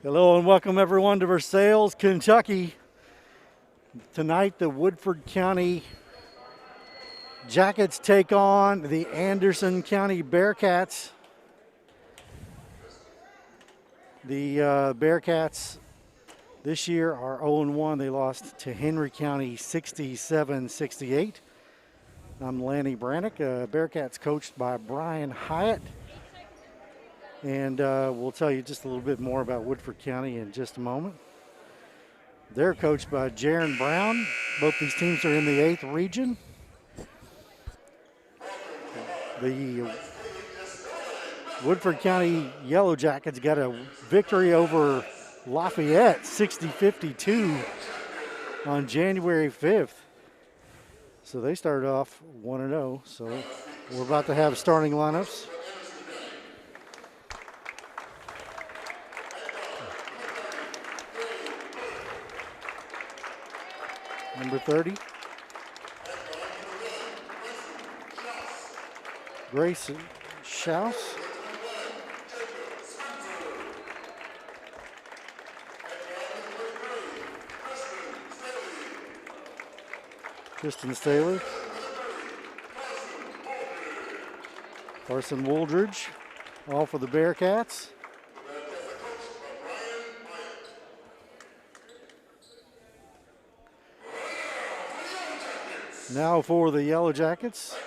Hello and welcome everyone to Versailles, Kentucky. Tonight the Woodford County Jackets take on the Anderson County Bearcats. The Bearcats this year are 0-1. They lost to Henry County 67-68. I'm Lanny Brannick, Bearcats coached by Brian Hyatt. And we'll tell you just a little bit more about Woodford County in just a moment. They're coached by Jaron Brown. Both these teams are in the 8th region. The Woodford County Yellow Jackets got a victory over Lafayette 60-52 on January 5th. So they started off 1-0. So we're about to have starting lineups. Number 30, Grace Schaus. Kristen Saylor. Carson Wooldridge, all for the Bearcats. Now for the Yellow Jackets.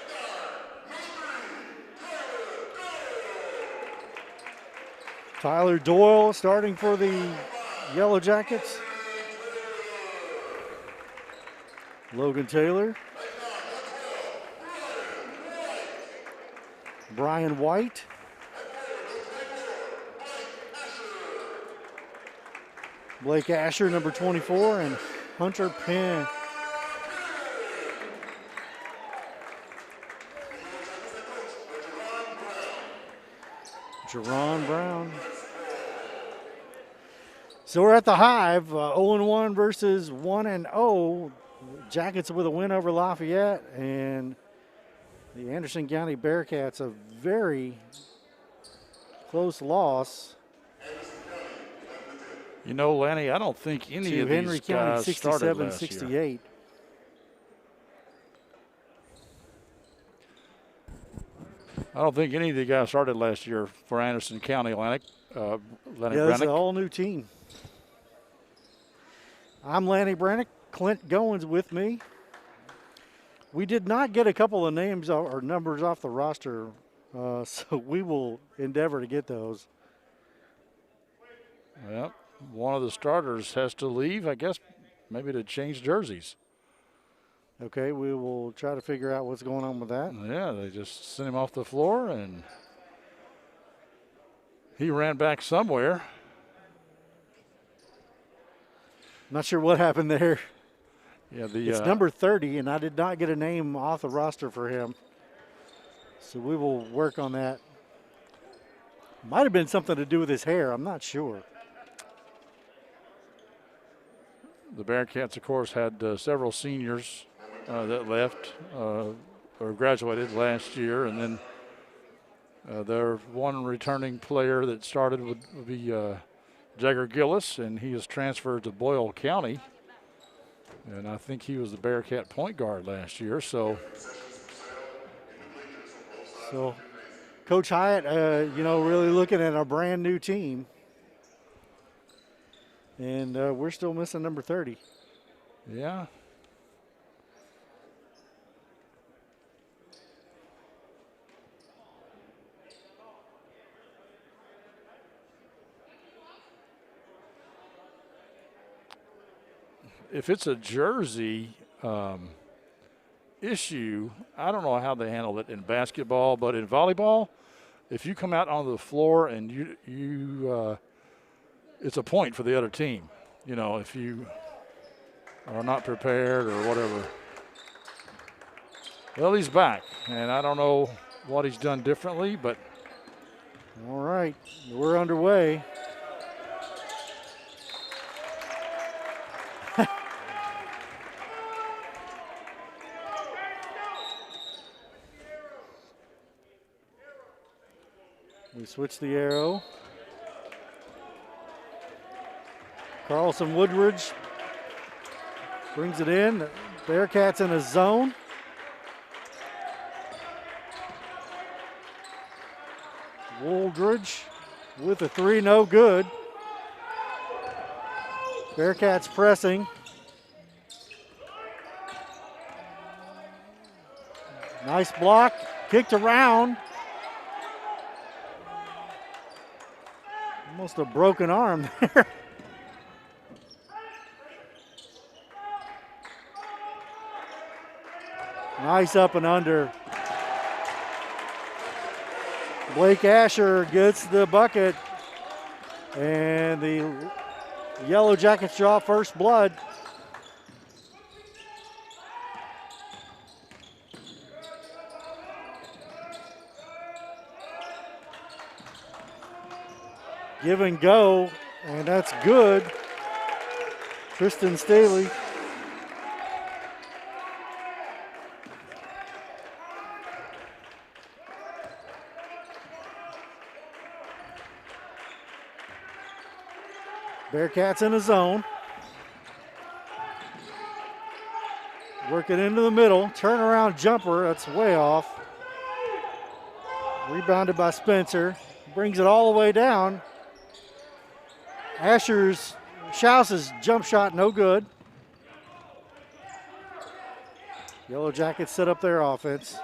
Tyler Doyle starting for the Yellow Jackets. Logan Taylor. Brian White. Blake Asher, number 24, and Hunter Penn. Jerron Brown. So we're at the Hive, 0-1 versus 1-0. Jackets with a win over Lafayette, and the Anderson County Bearcats a very close loss. You know, Lanny, I don't think any of Henry these County guys started last 67-68. year. I don't think any of the guys started last year for Anderson County, Lenny Yeah, Brannick. it's an all-new team. I'm Lanny Brannick. Clint Goins with me. We did not get a couple of names or numbers off the roster, so we will endeavor to get those. Well, one of the starters has to leave, I guess, maybe to change jerseys. Okay, we will try to figure out what's going on with that. Yeah, they just sent him off the floor, and he ran back somewhere. Not sure what happened there. Yeah, It's number 30, and I did not get a name off the roster for him. So we will work on that. Might have been something to do with his hair. I'm not sure. The Bearcats, of course, had several seniors that left or graduated last year, and then their one returning player that started would be Jagger Gillis, and he is transferred to Boyle County. And I think he was the Bearcat point guard last year. So Coach Hyatt, really looking at a brand new team. And we're still missing number 30. yeah. If it's a jersey issue, I don't know how they handle it in basketball, but in volleyball, if you come out on the floor and you it's a point for the other team. You know, if you are not prepared or whatever. Well, he's back, and I don't know what he's done differently, but. All right, we're underway. We switch the arrow. Carlson Woodridge brings it in. Bearcats in a zone. Woodridge with a three, no good. Bearcats pressing. Nice block, kicked around. Almost a broken arm there. Nice up and under. Blake Asher gets the bucket, and the Yellow Jackets draw first blood. Give and go, and that's good. Tristan Staley. Bearcats in a zone. Work it into the middle. Turnaround jumper. That's way off. Rebounded by Spencer. Brings it all the way down. Schaus's jump shot no good. Yellow Jackets set up their offense.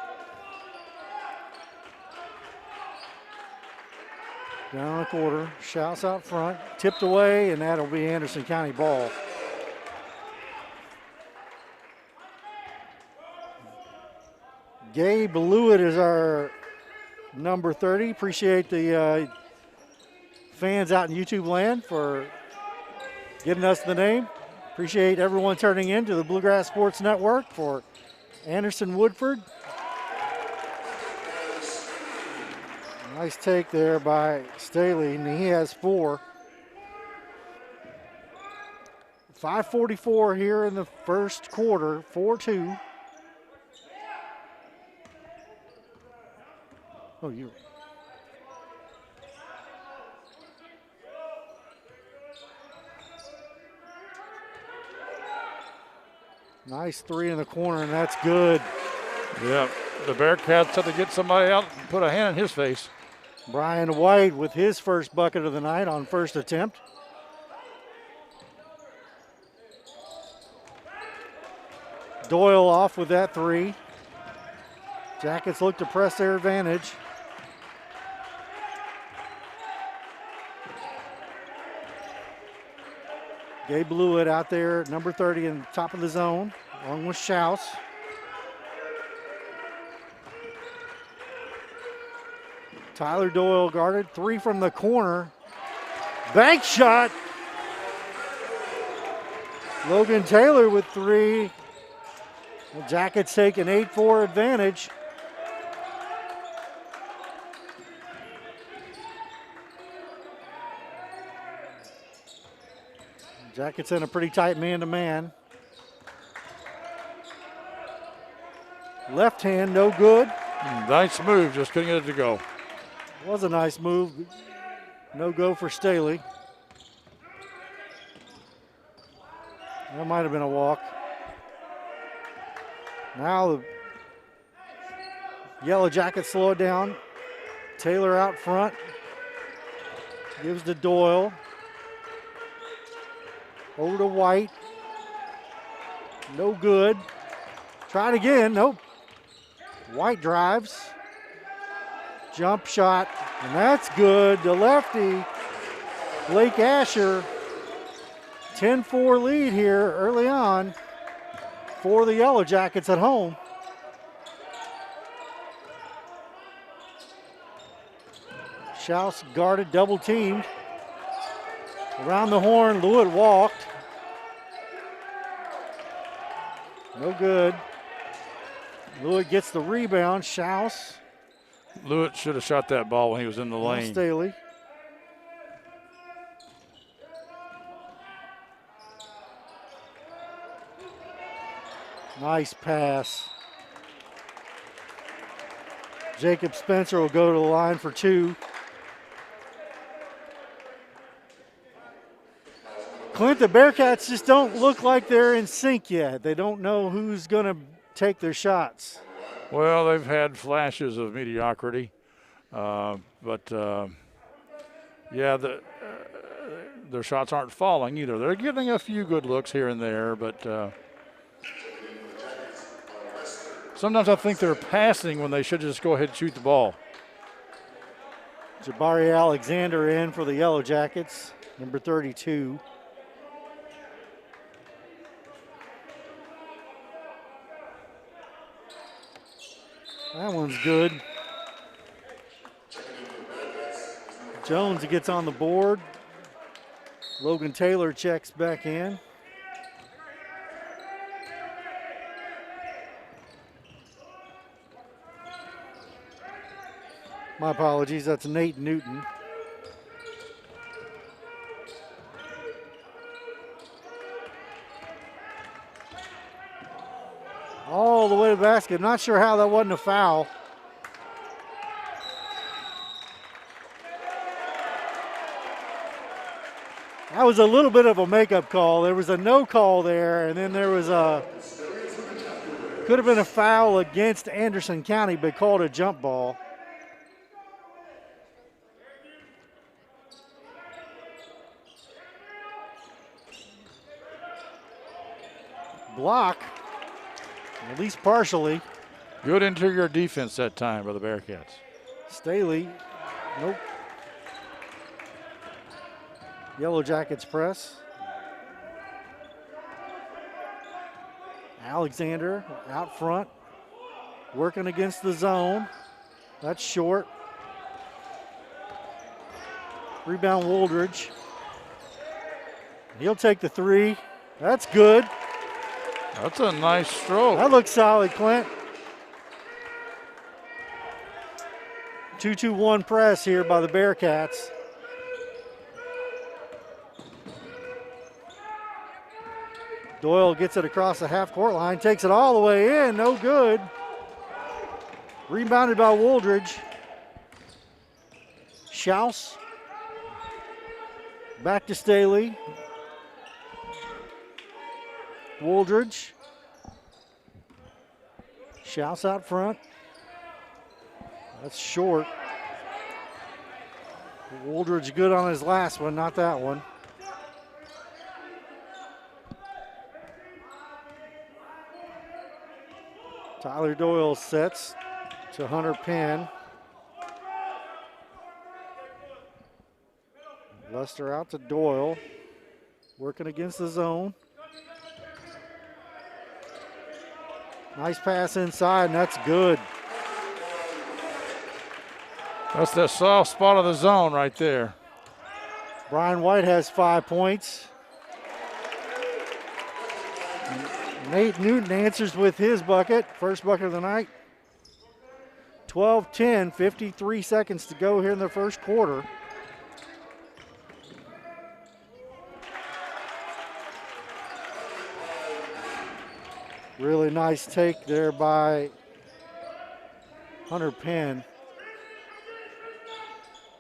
Down the quarter, Schaus out front, tipped away, and that'll be Anderson County ball. Gabe Lewitt is our number 30. Appreciate the fans out in YouTube land for giving us the name. Appreciate everyone turning in to the Bluegrass Sports Network for Anderson Woodford. Nice take there by Staley, and he has 4. 5:44 here in the first quarter, 4-2. Oh, you. Nice three in the corner, and that's good. Yeah, the Bearcats had to get somebody out and put a hand in his face. Brian White with his first bucket of the night on first attempt. Doyle off with that three. Jackets look to press their advantage. Gabe Lewitt out there, number 30 in top of the zone, along with Schaus. Tyler Doyle guarded, three from the corner. Bank shot. Logan Taylor with three. The Jackets take an 8-4 advantage. Jackets in a pretty tight man-to-man. Left hand, no good. Nice move, just couldn't get it to go. Was a nice move. No go for Staley. That might have been a walk. Now the Yellow Jackets slow it down. Taylor out front. Gives to Doyle. Over to White. No good. Try it again. Nope. White drives. Jump shot. And that's good. The lefty, Blake Asher. 10-4 lead here early on for the Yellow Jackets at home. Schaus guarded, double teamed. Around the horn, Lewitt walked. No good. Lewitt gets the rebound. Schaus. Lewitt should have shot that ball when he was in the lane. Staley. Nice pass. Jacob Spencer will go to the line for two. Clint, the Bearcats just don't look like they're in sync yet. They don't know who's going to take their shots. Well, they've had flashes of mediocrity, but their shots aren't falling either. They're getting a few good looks here and there, but sometimes I think they're passing when they should just go ahead and shoot the ball. Jabari Alexander in for the Yellow Jackets, number 32. That one's good. Jones gets on the board. Logan Taylor checks back in. My apologies, that's Nate Newton. All the way to the basket. Not sure how that wasn't a foul. That was a little bit of a makeup call. There was a no call there, and then there was could have been a foul against Anderson County, but called a jump ball. Block, at least partially. Good interior defense that time by the Bearcats. Staley, nope. Yellow Jackets press. Alexander out front, working against the zone. That's short. Rebound Wooldridge. He'll take the three. That's good. That's a nice stroke. That looks solid, Clint. 2-2-1 press here by the Bearcats. Doyle gets it across the half-court line, takes it all the way in, no good. Rebounded by Wooldridge. Schaus. Back to Staley. Wooldridge. Schaus out front. That's short. Wooldridge good on his last one, not that one. Tyler Doyle sets to Hunter Penn. Lester out to Doyle. Working against the zone. Nice pass inside, and that's good. That's the soft spot of the zone right there. Brian White has 5 points. Nate Newton answers with his bucket, first bucket of the night. 12-10, 53 seconds to go here in the first quarter. Really nice take there by Hunter Penn.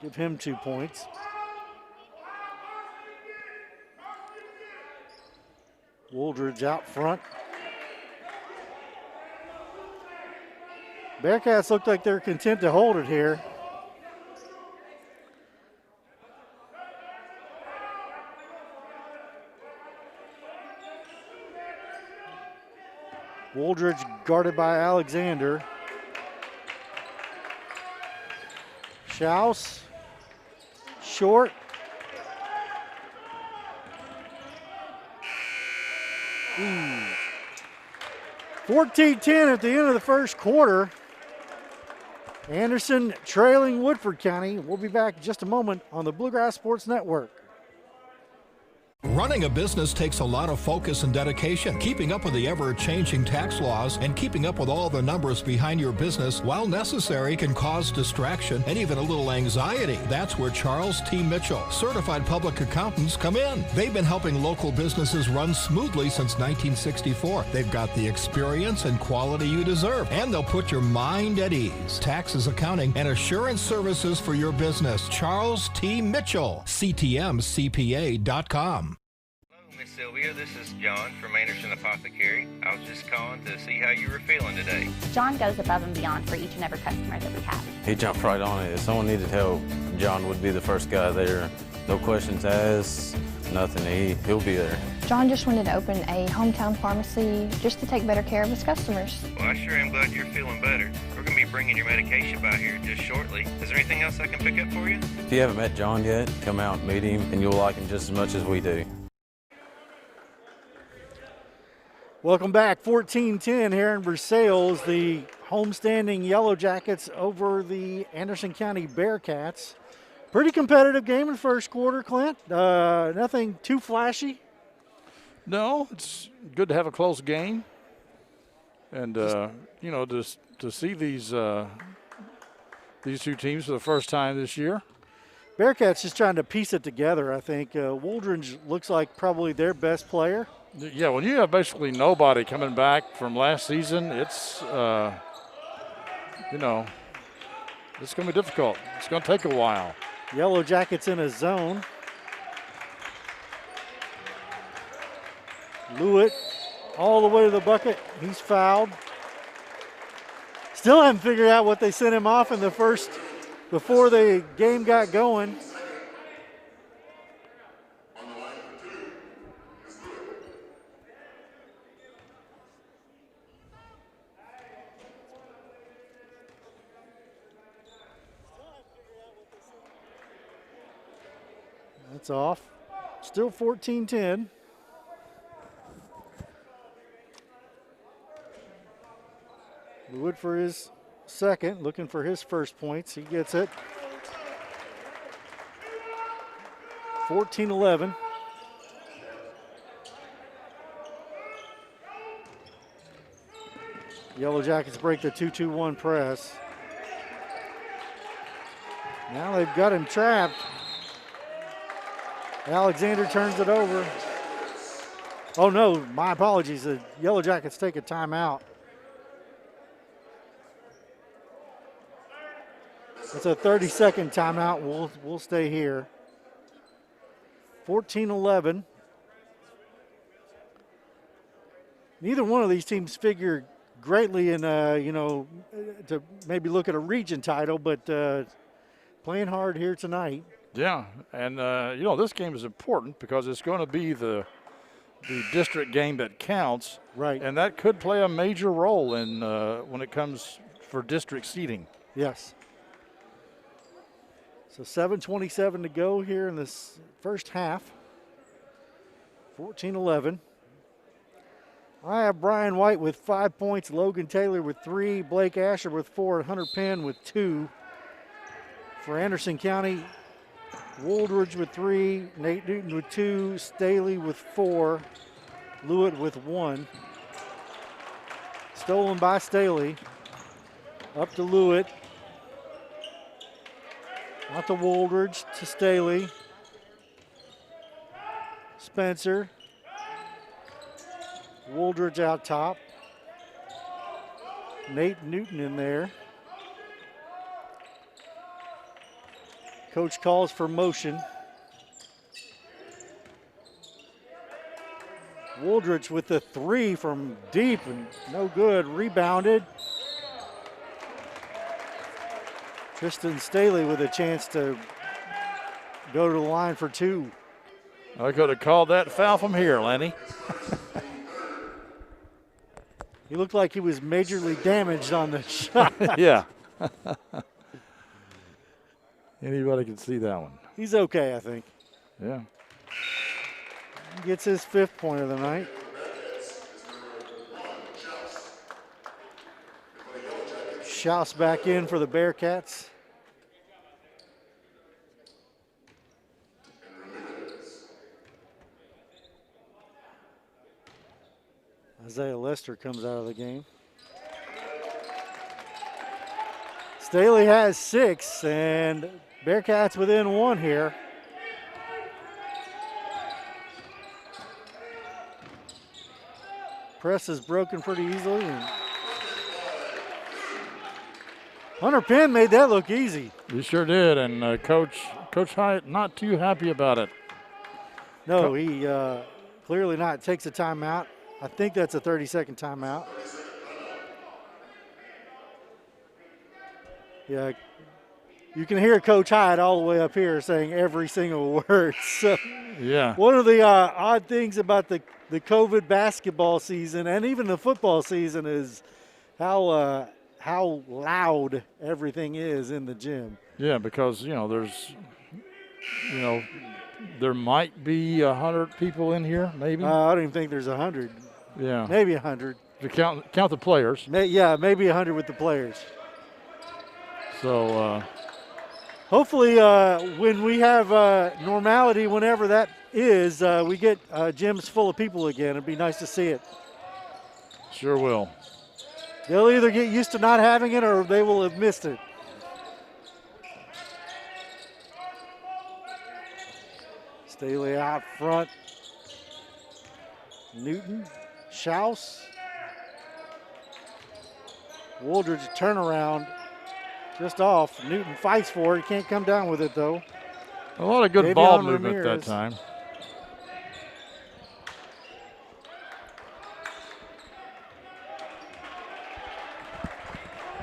Give him 2 points. Wooldridge out front. Bearcats look like they're content to hold it here. Wooldridge guarded by Alexander. Schaus, short. 14-10 at the end of the first quarter. Anderson trailing Woodford County. We'll be back in just a moment on the Bluegrass Sports Network. Running a business takes a lot of focus and dedication. Keeping up with the ever-changing tax laws and keeping up with all the numbers behind your business, while necessary, can cause distraction and even a little anxiety. That's where Charles T. Mitchell, certified public accountants, come in. They've been helping local businesses run smoothly since 1964. They've got the experience and quality you deserve, and they'll put your mind at ease. Taxes, accounting, and assurance services for your business. Charles T. Mitchell, CTMCPA.com. Sylvia. This is John from Anderson Apothecary. I was just calling to see how you were feeling today. John goes above and beyond for each and every customer that we have. He jumped right on it. If someone needed help, John would be the first guy there. No questions asked, nothing. He'll be there. John just wanted to open a hometown pharmacy just to take better care of his customers. Well, I sure am glad you're feeling better. We're going to be bringing your medication by here just shortly. Is there anything else I can pick up for you? If you haven't met John yet, come out and meet him, and you'll like him just as much as we do. Welcome back. 14-10 here in Versailles. The homestanding Yellow Jackets over the Anderson County Bearcats. Pretty competitive game in the first quarter, Clint. Nothing too flashy. No, it's good to have a close game. And, you know, to see these two teams for the first time this year. Bearcats just trying to piece it together, I think. Wooldridge looks like probably their best player. Yeah, when you have basically nobody coming back from last season, it's, you know, it's going to be difficult. It's going to take a while. Yellow Jackets in a zone. Lewitt all the way to the bucket. He's fouled. Still haven't figured out what they sent him off in the first, before the game got going. That's off. Still 14-10. Lewitt for his second, looking for his first points. He gets it. 14-11. Yellow Jackets break the 2-2-1 press. Now they've got him trapped. Alexander turns it over. Oh no, my apologies. The Yellow Jackets take a timeout. It's a 30-second timeout. We'll stay here. 14-11. Neither one of these teams figure greatly in, you know, to maybe look at a region title, but playing hard here tonight. Yeah, and, you know, this game is important because it's going to be the district game that counts. Right. And that could play a major role in when it comes for district seeding. Yes. So 7:27 to go here in this first half. 14-11. I have Brian White with 5 points, Logan Taylor with 3, Blake Asher with 4, and Hunter Penn with 2. For Anderson County, Wooldridge with 3, Nate Newton with 2, Staley with 4, Lewitt with 1. Stolen by Staley. Up to Lewitt. Out to Wooldridge, to Staley. Spencer. Wooldridge out top. Nate Newton in there. Coach calls for motion. Wooldridge with the 3 from deep and no good. Rebounded. Tristan Staley with a chance to go to the line for 2. I could have called that foul from here, Lenny. He looked like he was majorly damaged on the shot. Yeah. Anybody can see that one. He's okay, I think. Yeah. He gets his 5th point of the night. Schaus back in for the Bearcats. Isaiah Lester comes out of the game. Staley has 6, and Bearcats within 1 here. Press is broken pretty easily. And Hunter Penn made that look easy. He sure did, and Coach Hyatt not too happy about it. No, he Clearly not. Takes a timeout. I think that's a 30-second timeout. Yeah, you can hear Coach Hyde all the way up here saying every single word. So Yeah. one of the odd things about the COVID basketball season and even the football season is how loud everything is in the gym. Yeah, because, there's, there might be 100 people in here, maybe. I don't even think there's 100. Yeah. Maybe 100. To count the players. Maybe 100 with the players. So hopefully when we have normality, whenever that is, we get gyms full of people again. It'd be nice to see it. sure will. They'll either get used to not having it or they will have missed it. Staley out front. Newton, Schaus. Wooldridge turnaround just off. Newton fights for it. He can't come down with it though. A lot of good Davion ball movement Ramirez. that time.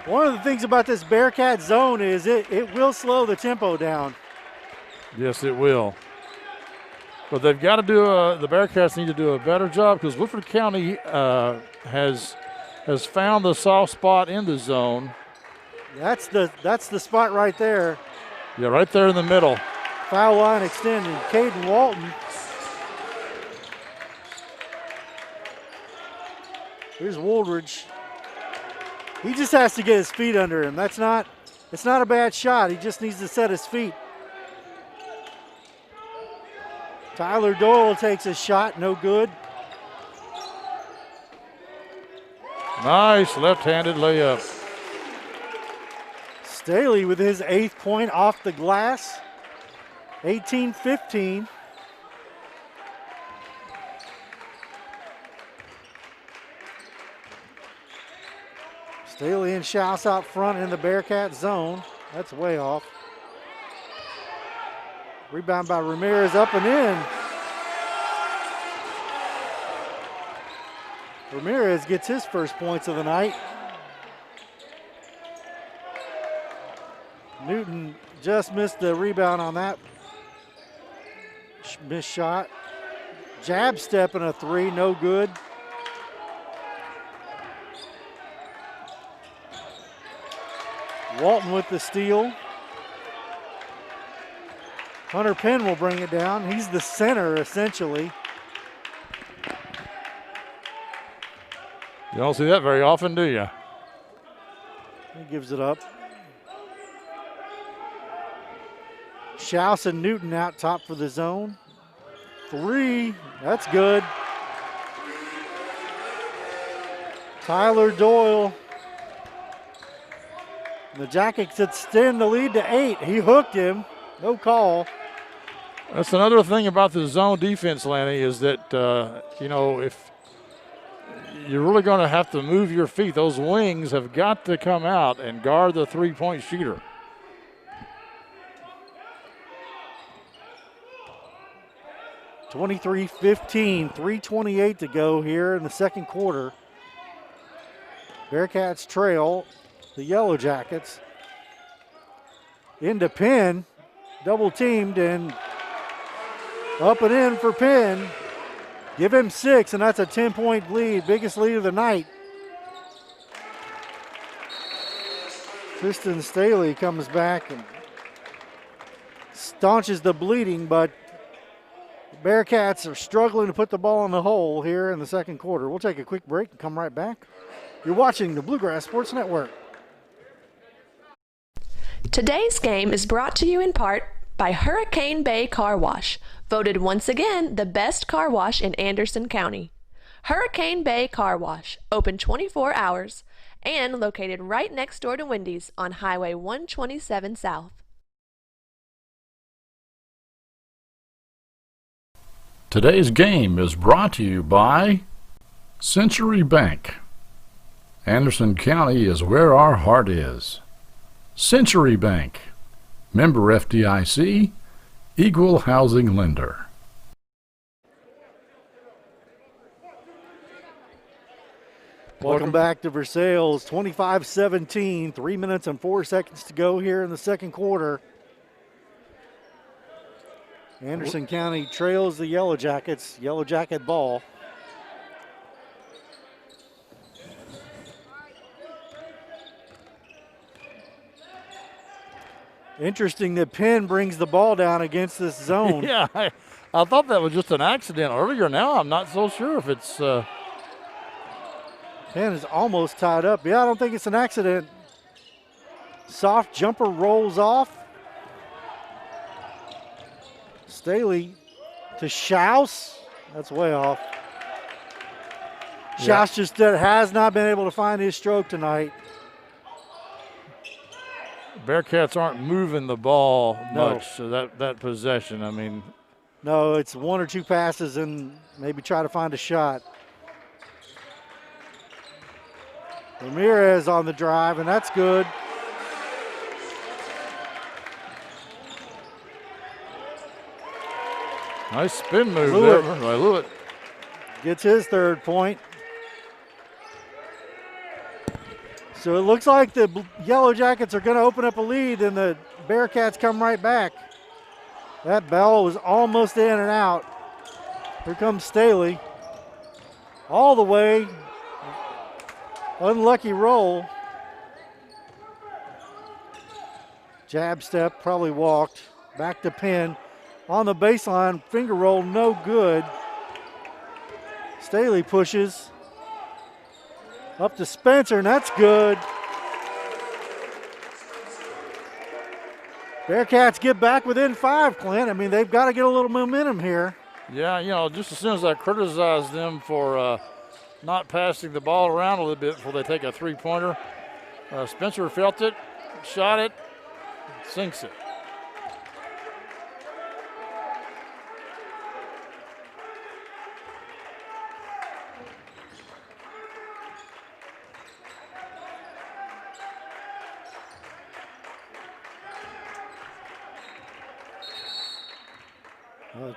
One of the things about this Bearcat zone is it will slow the tempo down. Yes, it will. But they've got to do the Bearcats need to do a better job because Woodford County has found the soft spot in the zone. That's the spot right there. Yeah, right there in the middle. Foul line extended. Caden Walton. Here's Wooldridge. He just has to get his feet under him. It's not a bad shot. He just needs to set his feet. Tyler Doyle takes a shot, no good. Nice left-handed layup. Staley with his 8th point off the glass. 18-15. Staley and Schaus out front in the Bearcat zone. That's way off. Rebound by Ramirez up and in. Ramirez gets his first points of the night. Newton just missed the rebound on that missed shot. Jab step and a 3, no good. Walton with the steal. Hunter Penn will bring it down. He's the center, essentially. You don't see that very often, do you? He gives it up. Schaus and Newton out top for the zone. 3, that's good. Tyler Doyle. The Jackets extend the lead to 8. He hooked him, no call. That's another thing about the zone defense, Lanny, is that, if you're really going to have to move your feet, those wings have got to come out and guard the three-point shooter. (23-15), 3:28 to go here in the second quarter. Bearcats trail the Yellow Jackets. Into Penn, double teamed and up and in for Penn. Give him 6, and that's a 10-point lead, biggest lead of the night. Tristan Staley comes back and staunches the bleeding, but Bearcats are struggling to put the ball in the hole here in the second quarter. We'll take a quick break and come right back. You're watching the Bluegrass Sports Network. Today's game is brought to you in part by Hurricane Bay Car Wash, voted once again the best car wash in Anderson County. Hurricane Bay Car Wash, open 24 hours and located right next door to Wendy's on Highway 127 South. Today's game is brought to you by Century Bank. Anderson County is where our heart is. Century Bank, member FDIC, equal housing lender. Welcome back to Versailles. 25-17, 3 minutes and 4 seconds to go here in the second quarter. Anderson County trails the Yellow Jackets. Yellow Jacket ball. Interesting that Penn brings the ball down against this zone. Yeah, I thought that was just an accident earlier. Now I'm not so sure if it's. Penn is almost tied up. Yeah, I don't think it's an accident. Soft jumper rolls off. Staley to Schaus. That's way off. Yeah. Schaus just has not been able to find his stroke tonight. Bearcats aren't moving the ball No. much, so that possession, I mean. No, it's one or two passes and maybe try to find a shot. Ramirez on the drive, and that's good. Nice spin move Lewitt. there by Lewitt. Gets his third point. So it looks like the Yellow Jackets are going to open up a lead, and the Bearcats come right back. That ball was almost in and out. Here comes Staley. All the way. Unlucky roll. Jab step, probably walked. Back to Penn. On the baseline, finger roll, no good. Staley pushes. Up to Spencer, and that's good. Bearcats get back within 5, Clint. I mean, they've got to get a little momentum here. Yeah, you know, just as soon as I criticized them for not passing the ball around a little bit before they take a three-pointer, Spencer felt it, shot it, sinks it.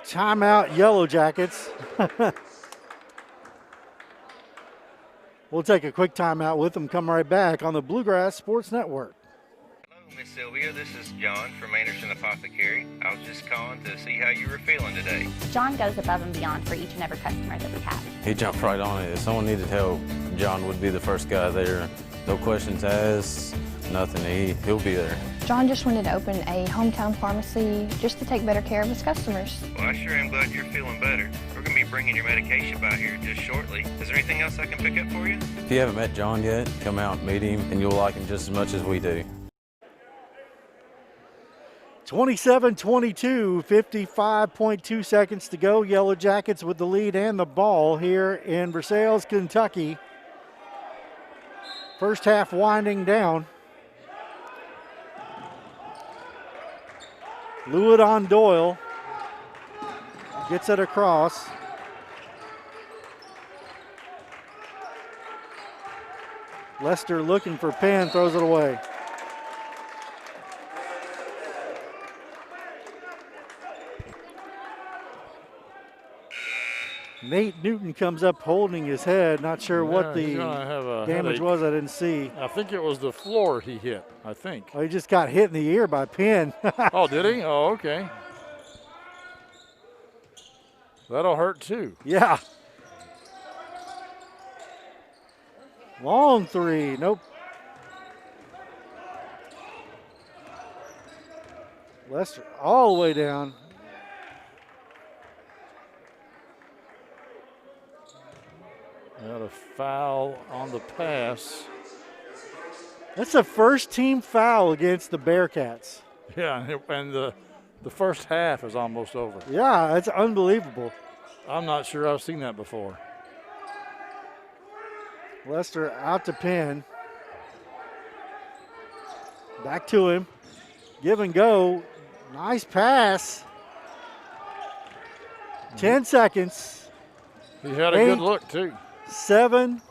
Timeout, Yellow Jackets. We'll take a quick timeout with them, come right back on the Bluegrass Sports Network. Hello, Miss Sylvia. This is John from Anderson Apothecary. I was just calling to see how you were feeling today. John goes above and beyond for each and every customer that we have. He jumped right on it. If someone needed help, John would be the first guy there. No questions asked, nothing. He'll be there. John just wanted to open a hometown pharmacy just to take better care of his customers. Well, I sure am glad you're feeling better. We're going to be bringing your medication by here just shortly. Is there anything else I can pick up for you? If you haven't met John yet, come out and meet him, and you'll like him just as much as we do. 27-22, 55.2 seconds to go. Yellow Jackets with the lead and the ball here in Versailles, Kentucky. First half winding down. Lewitt on Doyle. Gets it across. Lester looking for Penn, throws it away. Nate Newton comes up holding his head. Not sure what the he's gonna have a damage headache. was. I didn't see. I think it was the floor he hit, I think. Oh, he just got hit in the ear by Penn. Oh, did he? Oh, okay. That'll hurt too. Yeah. Long three. Nope. Lester all the way down. Got a foul on the pass. That's the first team foul against the Bearcats. Yeah, and the first half is almost over. Yeah, that's unbelievable. I'm not sure I've seen that before. Lester out to Penn. Back to him. Give and go. Nice pass. 10 seconds. He had a 8, good look too. 7,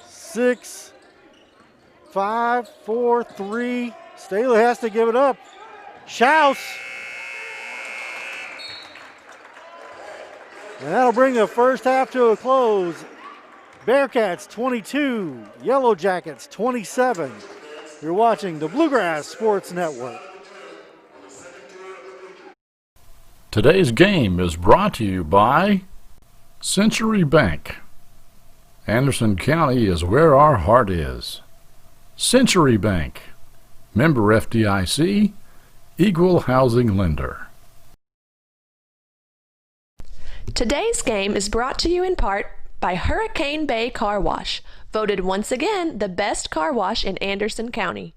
6, 5, 4, 3. Staley has to give it up. Schaus. And that'll bring the first half to a close. Bearcats 22, Yellow Jackets 27. You're watching the Bluegrass Sports Network. Today's game is brought to you by Century Bank. Anderson County is where our heart is. Century Bank, member FDIC, equal housing lender. Today's game is brought to you in part by Hurricane Bay Car Wash, voted once again the best car wash in Anderson County.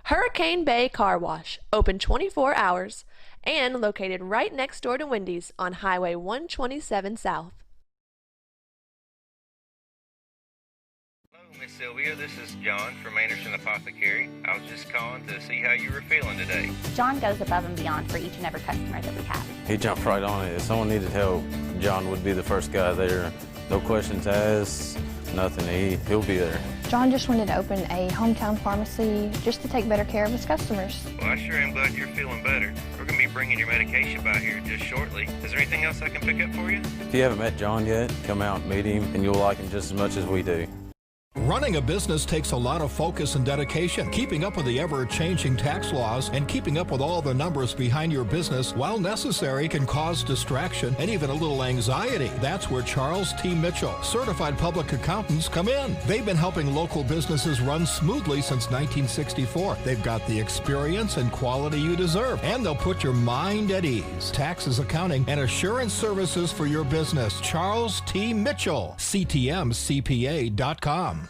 Hurricane Bay Car Wash, open 24 hours and located right next door to Wendy's on Highway 127 South. Hello, Miss Sylvia. This is John from Anderson Apothecary. I was just calling to see how you were feeling today. John goes above and beyond for each and every customer that we have. He jumped right on it. If someone needed help, John would be the first guy there. No questions asked, nothing. He'll be there. John just wanted to open a hometown pharmacy just to take better care of his customers. Well, I sure am glad you're feeling better. We're going to be bringing your medication by here just shortly. Is there anything else I can pick up for you? If you haven't met John yet, come out and meet him, and you'll like him just as much as we do. Running a business takes a lot of focus and dedication. Keeping up with the ever-changing tax laws and keeping up with all the numbers behind your business, while necessary, can cause distraction and even a little anxiety. That's where Charles T. Mitchell, certified public accountants, come in. They've been helping local businesses run smoothly since 1964. They've got the experience and quality you deserve, and they'll put your mind at ease. Taxes, accounting, and assurance services for your business. Charles T. Mitchell, CTMCPA.com.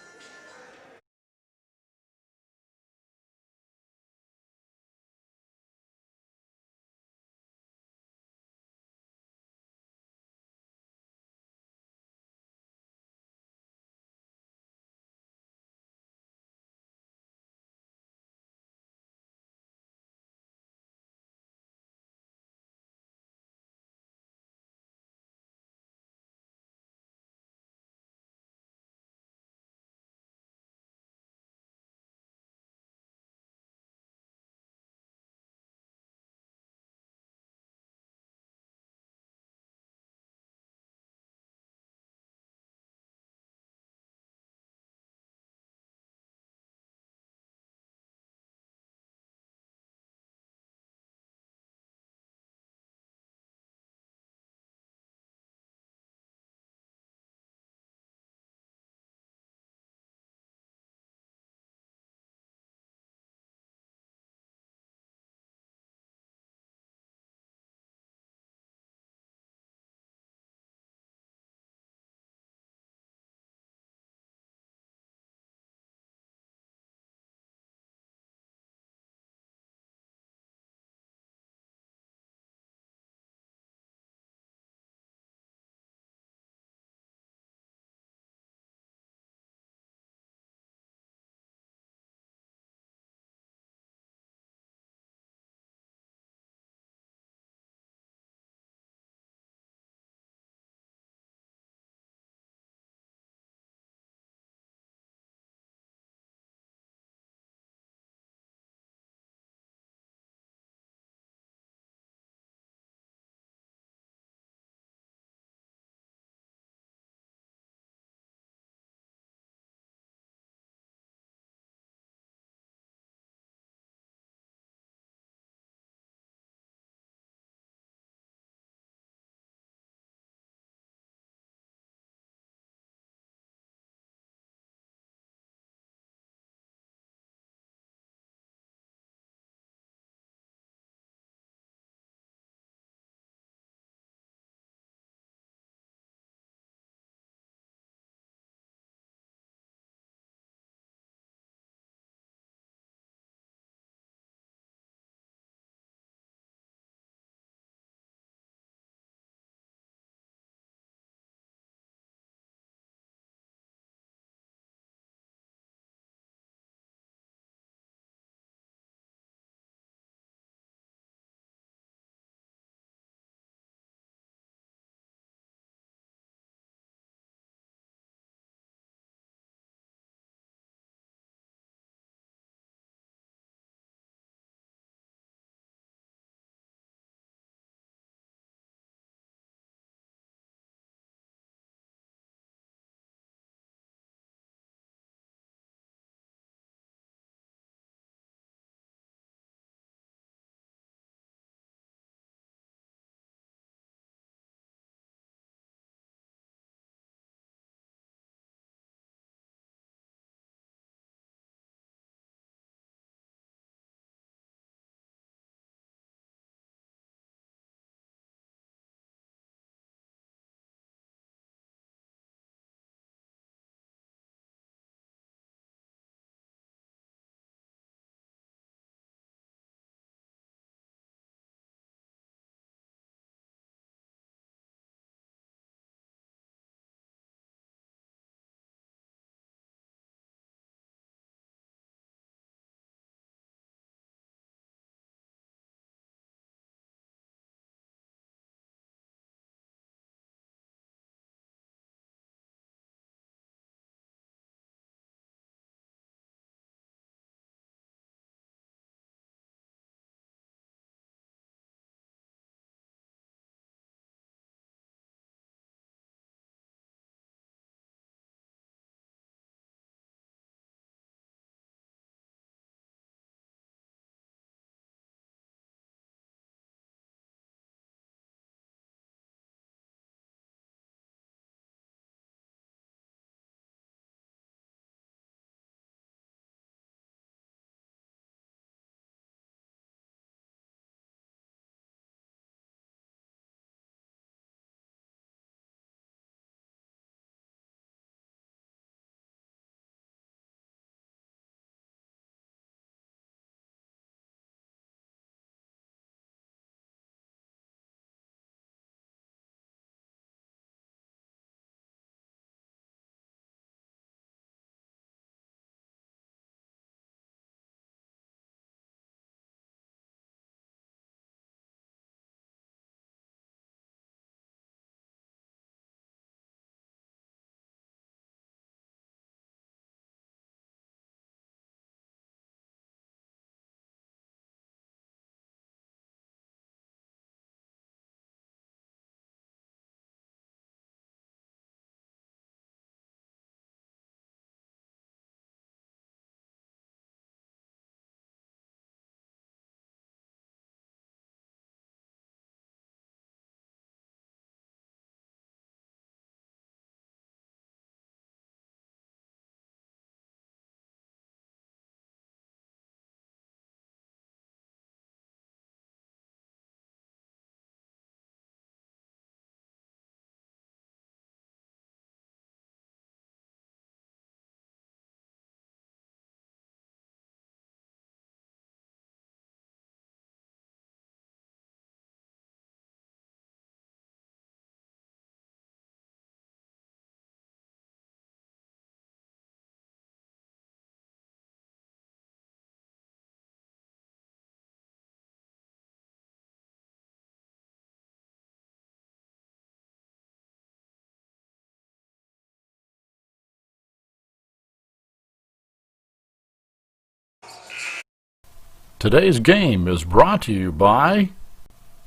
Today's game is brought to you by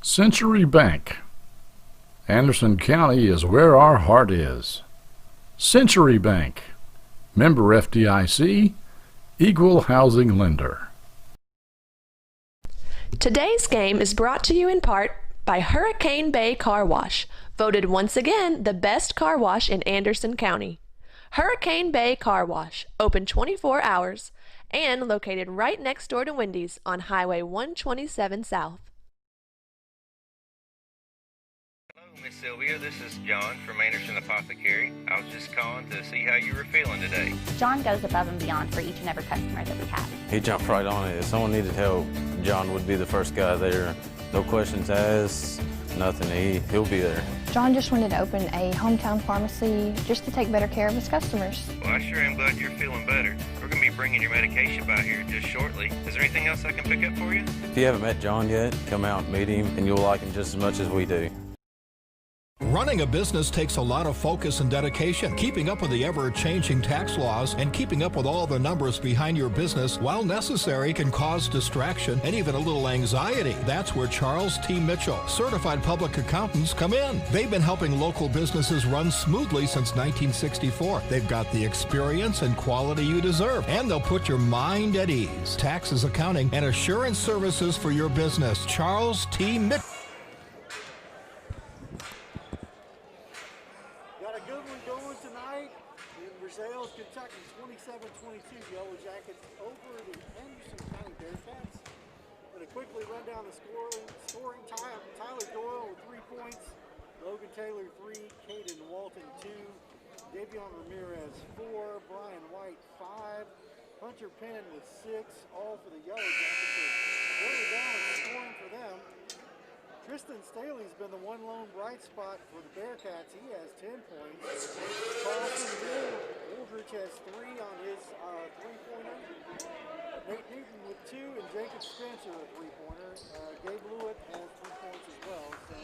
Century Bank. Anderson County is where our heart is. Century Bank, member FDIC, equal housing lender. Today's game is brought to you in part by Hurricane Bay Car Wash, voted once again the best car wash in Anderson County. Hurricane Bay Car Wash, open 24 hours and located right next door to Wendy's on Highway 127 South. Hello, Miss Sylvia. This is John from Anderson Apothecary. I was just calling to see how you were feeling today. John goes above and beyond for each and every customer that we have. He jumped right on it. If someone needed help, John would be the first guy there. No questions asked, nothing. He'll be there. John just wanted to open a hometown pharmacy just to take better care of his customers. Well, I sure am glad you're feeling better. We're going to be bringing your medication by here just shortly. Is there anything else I can pick up for you? If you haven't met John yet, come out and meet him, and you'll like him just as much as we do. Running a business takes a lot of focus and dedication. Keeping up with the ever-changing tax laws and keeping up with all the numbers behind your business, while necessary, can cause distraction and even a little anxiety. That's where Charles T. Mitchell, certified public accountants, come in. They've been helping local businesses run smoothly since 1964. They've got the experience and quality you deserve, and they'll put your mind at ease. Taxes, accounting, and assurance services for your business. Charles T. Mitchell. Kentucky, 27-22, Yellow Jackets over the Anderson County Bearcats. Going to quickly run down the scoring time. Tyler Doyle with 3 points, Logan Taylor 3, Caden Walton 2, Davion Ramirez 4, Brian White 5, Hunter Penn with 6, all for the Yellow Jackets. Further down in scoring for them, Tristan Staley's been the one lone bright spot for the Bearcats. He has 10 points. Carlson Woodridge has 3 on his three-pointer. Nate Newton with 2, and Jacob Spencer a three-pointer. Gabe Lewitt has 3 points as well. So,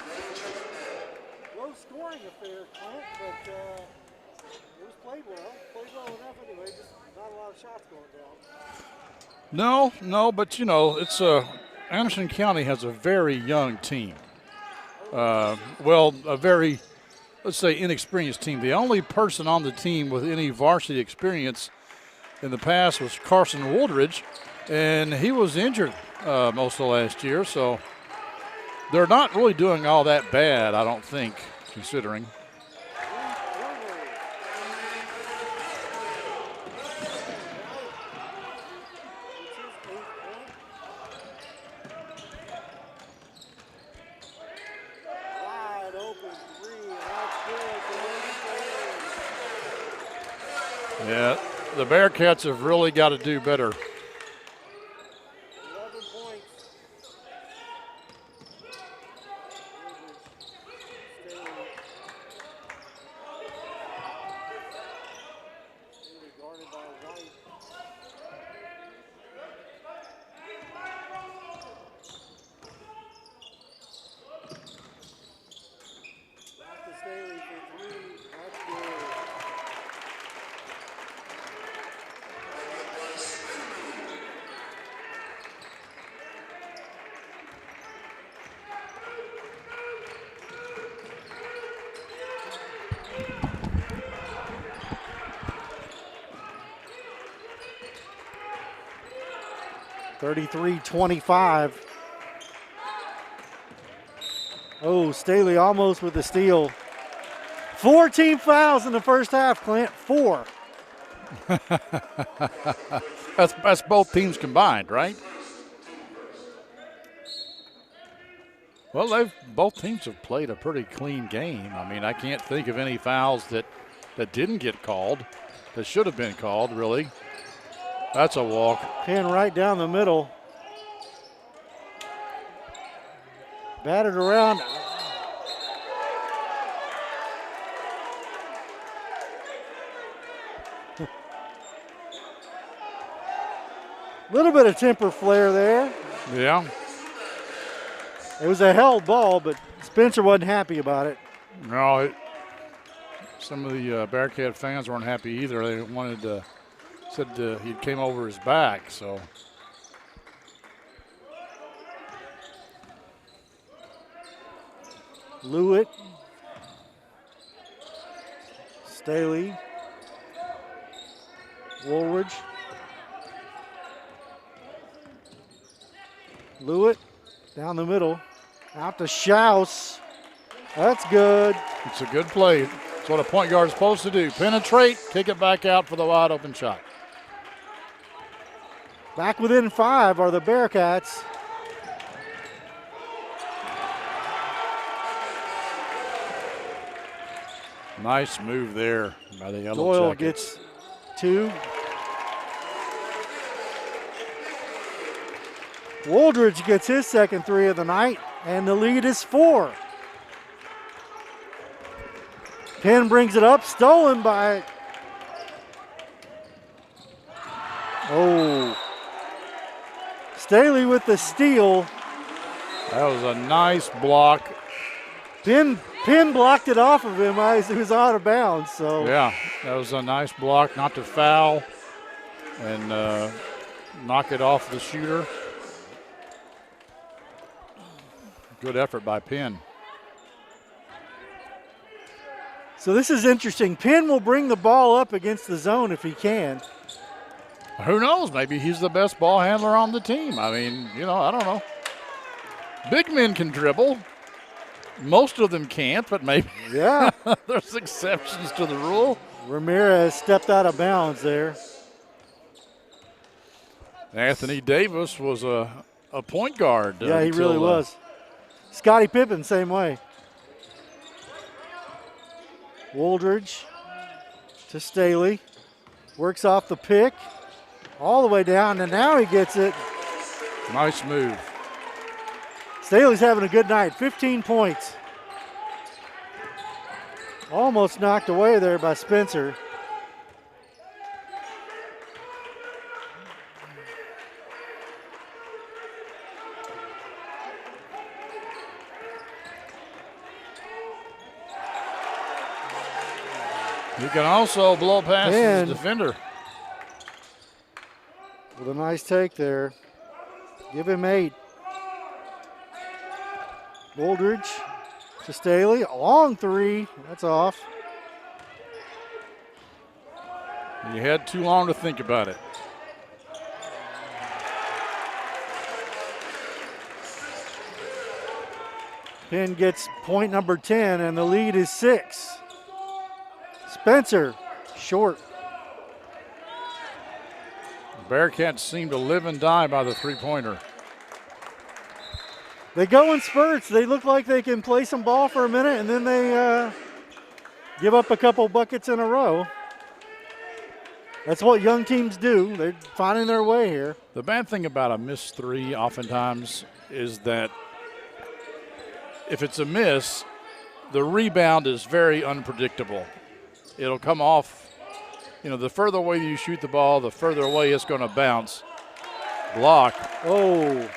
low scoring affair, Clint, but it was played well. Played well enough anyway, just not a lot of shots going down. No, but you know, it's Anderson County has a very young team. A very, let's say, inexperienced team. The only person on the team with any varsity experience in the past was Carson Woodridge, and he was injured most of last year, so they're not really doing all that bad, I don't think, considering. Yeah, the Bearcats have really got to do better. 11 points. Guarded by White. Back to Staley for 3. That's good. (33-25). Oh, Staley almost with the steal. 4 team fouls in the first half, Clint. 4. That's both teams combined, right? Well, both teams have played a pretty clean game. I mean, I can't think of any fouls that didn't get called, that should have been called, really. That's a walk. Pin right down the middle. Batted around. Little bit of temper flare there. Yeah. It was a held ball, but Spencer wasn't happy about it. No, some of the Bearcat fans weren't happy either. They wanted to, said he came over his back, so. Lewitt. Staley. Woolridge. Lewitt down the middle. Out to Schaus. That's good. It's a good play. It's what a point guard is supposed to do. Penetrate, kick it back out for the wide open shot. Back within 5 are the Bearcats. Nice move there by the Yellow Doyle Jackets. gets 2. Woolridge gets his second 3 of the night, and the lead is 4. Penn brings it up, stolen by. Oh. Staley with the steal. That was a nice block. Penn blocked it off of him as he was out of bounds. So Yeah, that was a nice block, not to foul and knock it off the shooter. Good effort by Penn. So this is interesting. Penn will bring the ball up against the zone if he can. Who knows? Maybe he's the best ball handler on the team. I mean, I don't know. Big men can dribble. Most of them can't, but maybe Yeah. there's exceptions to the rule. Ramirez stepped out of bounds there. Anthony Davis was a point guard. Yeah, he really was. Scottie Pippen, same way. Woolridge to Staley. Works off the pick. All the way down, and now he gets it. Nice move. Staley's having a good night. 15 points. Almost knocked away there by Spencer. He can also blow past Penn. his defender. With a nice take there. Give him 8. Woolridge to Staley. A long 3. That's off. You had too long to think about it. Penn gets point number 10, and the lead is 6. Spencer, short. Bearcats seem to live and die by the three-pointer. They go in spurts. They look like they can play some ball for a minute, and then they give up a couple buckets in a row. That's what young teams do. They're finding their way here. The bad thing about a missed 3 oftentimes is that if it's a miss, the rebound is very unpredictable. It'll come off, the further away you shoot the ball, the further away it's going to bounce. Block. Oh.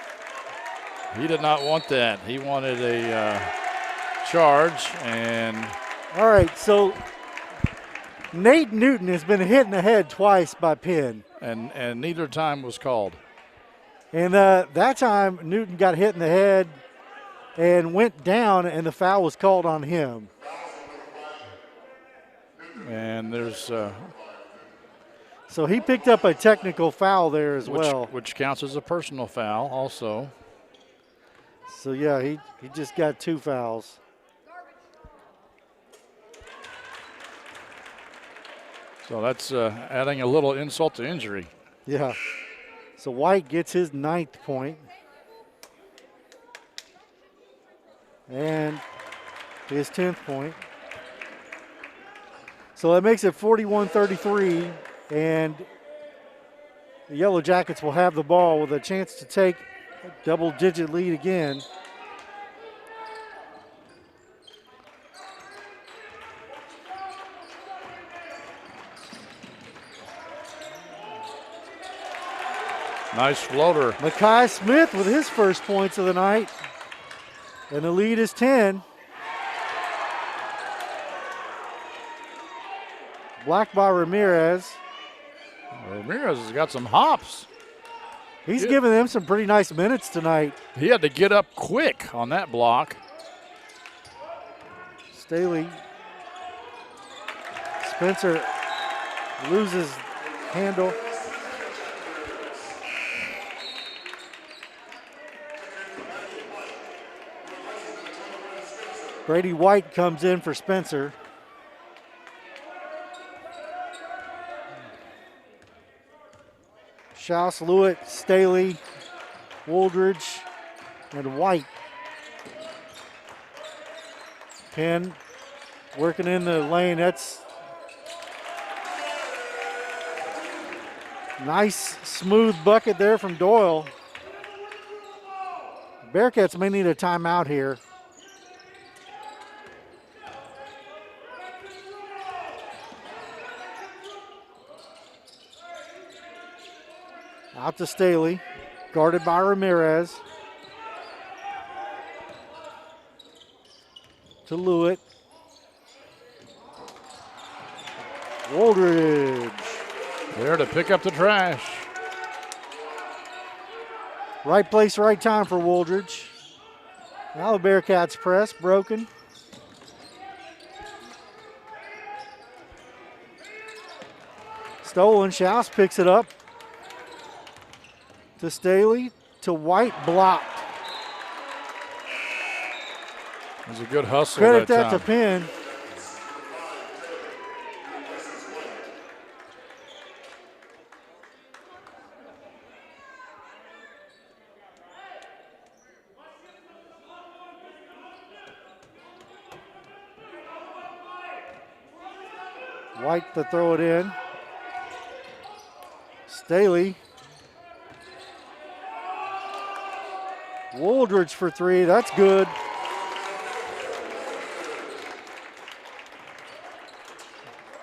He did not want that. He wanted a charge. And all right, so Nate Newton has been hit in the head twice by Penn. And neither time was called. And that time, Newton got hit in the head and went down, and the foul was called on him. And there's so he picked up a technical foul there as well. Which counts as a personal foul also. So, yeah, he just got 2 fouls. So that's adding a little insult to injury. Yeah. So White gets his 9th point. And his 10th point. So that makes it 41-33, and the Yellow Jackets will have the ball with a chance to take a double-digit lead again. Nice floater. Makai Smith with his first points of the night, and the lead is 10. Blocked by Ramirez. Ramirez has got some hops. He's giving them some pretty nice minutes tonight. He had to get up quick on that block. Staley. Spencer loses handle. Brady White comes in for Spencer. Schaus, Lewitt, Staley, Wooldridge, and White. Penn working in the lane. That's nice, smooth bucket there from Doyle. Bearcats may need a timeout here. Out to Staley, guarded by Ramirez. To Lewitt. Wooldridge. There to pick up the trash. Right place, right time for Wooldridge. Now the Bearcats press, broken. Stolen, Schaus picks it up. To Staley, to White, blocked. It was a good hustle. Credit that to Penn. White to throw it in. Staley. Wooldridge for three, that's good.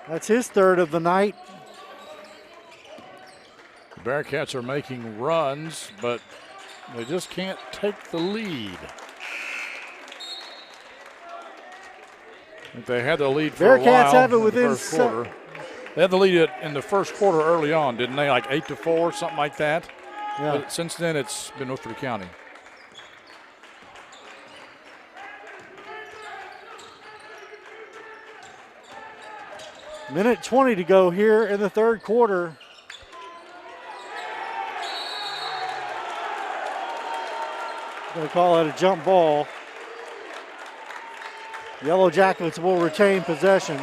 That's his third of the night. The Bearcats are making runs, but they just can't take the lead. If they had the lead for a while. Bearcats have it within the first quarter. They had the lead in the first quarter early on, didn't they? Like 8-4, something like that. Yeah. But since then, it's been Woodford County. Minute 20 to go here in the third quarter. Going to call it a jump ball. Yellow Jackets will retain possession.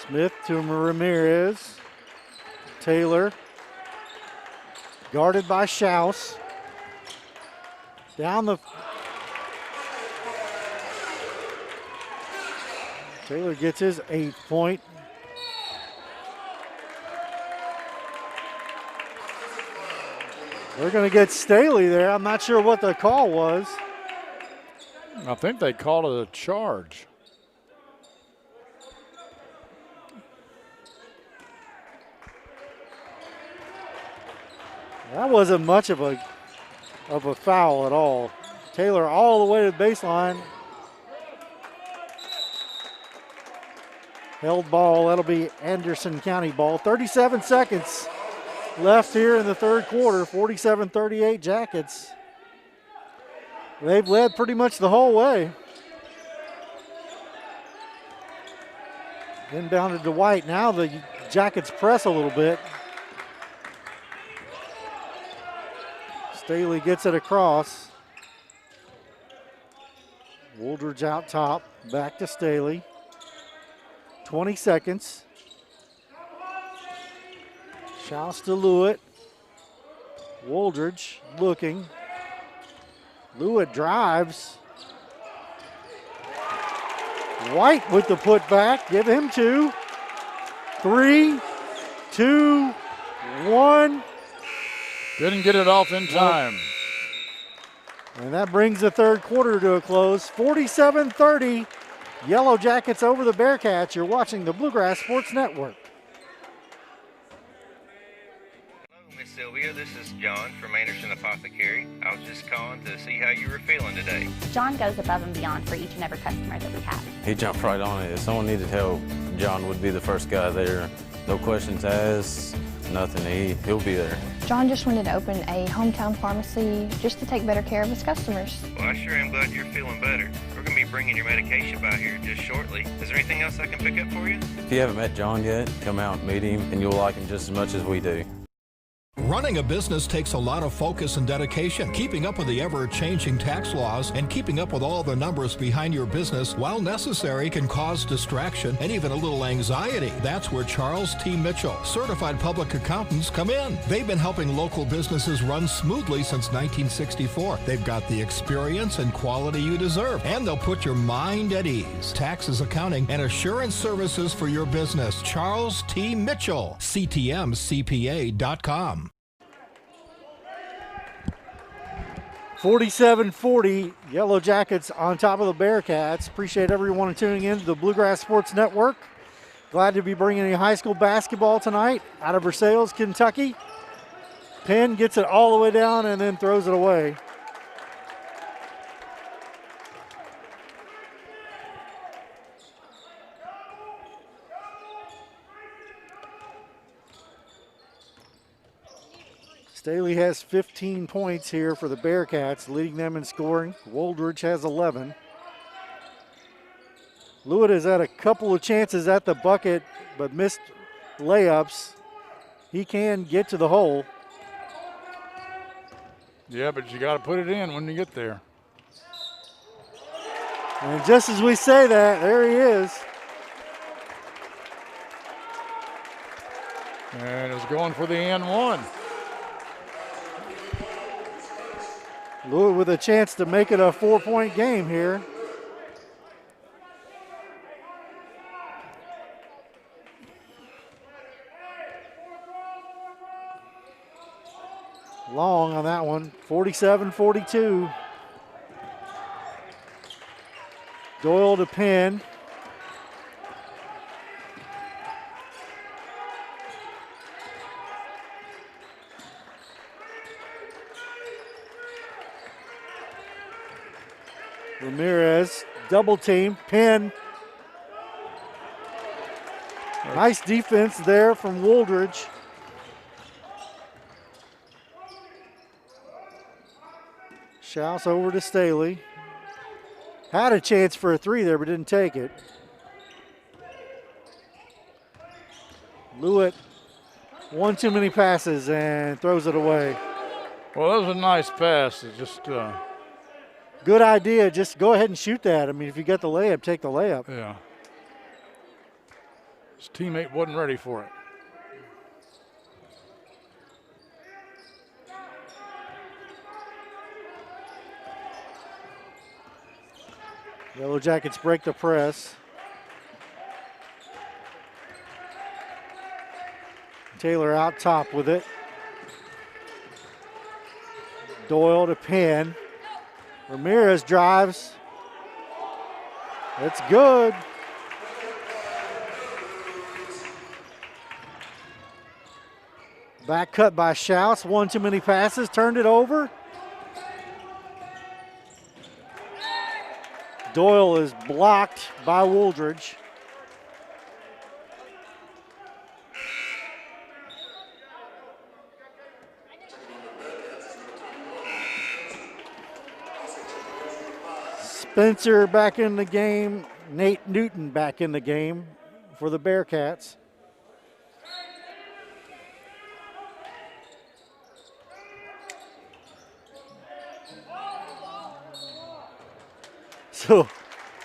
Smith to Ramirez. Taylor. Guarded by Schaus. Down the. Taylor gets his 8th point. They're going to get Staley there. I'm not sure what the call was. I think they called it a charge. That wasn't much of a foul at all. Taylor all the way to the baseline. Held ball, that'll be Anderson County ball. 37 seconds left here in the third quarter. 47-38 Jackets. They've led pretty much the whole way. Inbounded to White. Now the Jackets press a little bit. Staley gets it across. Wooldridge out top. Back to Staley. 20 seconds. Schaus to Lewitt. Wooldridge looking. Lewitt drives. White with the putback. Give him 2. 3, 2, 1. Didn't get it off in time. And that brings the third quarter to a close. 47-30. Yellow Jackets over the Bearcats. You're watching the Bluegrass Sports Network. Hello, Miss Sylvia. This is John from Anderson Apothecary. I was just calling to see how you were feeling today. John goes above and beyond for each and every customer that we have. He jumped right on it. If someone needed help, John would be the first guy there. No questions asked, nothing. He'll be there. John just wanted to open a hometown pharmacy just to take better care of his customers. Well, I sure am glad you're feeling better. We're going to be bringing your medication by here just shortly. Is there anything else I can pick up for you? If you haven't met John yet, come out and meet him, and you'll like him just as much as we do. Running a business takes a lot of focus and dedication. Keeping up with the ever-changing tax laws and keeping up with all the numbers behind your business, while necessary, can cause distraction and even a little anxiety. That's where Charles T. Mitchell, certified public accountants, come in. They've been helping local businesses run smoothly since 1964. They've got the experience and quality you deserve, and they'll put your mind at ease. Taxes, accounting, and assurance services for your business. Charles T. Mitchell, CTMCPA.com. 47-40, Yellow Jackets on top of the Bearcats. Appreciate everyone tuning in to the Bluegrass Sports Network. Glad to be bringing you high school basketball tonight out of Versailles, Kentucky. Penn gets it all the way down and then throws it away. Staley has 15 points here for the Bearcats, leading them in scoring. Woldridge has 11. Lewitt has had a couple of chances at the bucket, but missed layups. He can get to the hole. Yeah, but you got to put it in when you get there. And just as we say that, there he is. And it's going for the N1. Lewitt with a chance to make it a 4-point game here. Long on that one, 47-42. Doyle to Penn. Ramirez, double team, Penn. Nice defense there from Woldridge. Schaus over to Staley. Had a chance for a three there, but didn't take it. Lewitt, one too many passes and throws it away. Well, that was a nice pass. It just good idea. Just go ahead and shoot that. I mean, if you got the layup, take the layup. Yeah. His teammate wasn't ready for it. Yellow Jackets break the press. Taylor out top with it. Doyle to Penn. Ramirez drives. It's good. Back cut by Schaus. One too many passes. Turned it over. Doyle is blocked by Woldridge. Spencer back in the game. Nate Newton back in the game for the Bearcats. So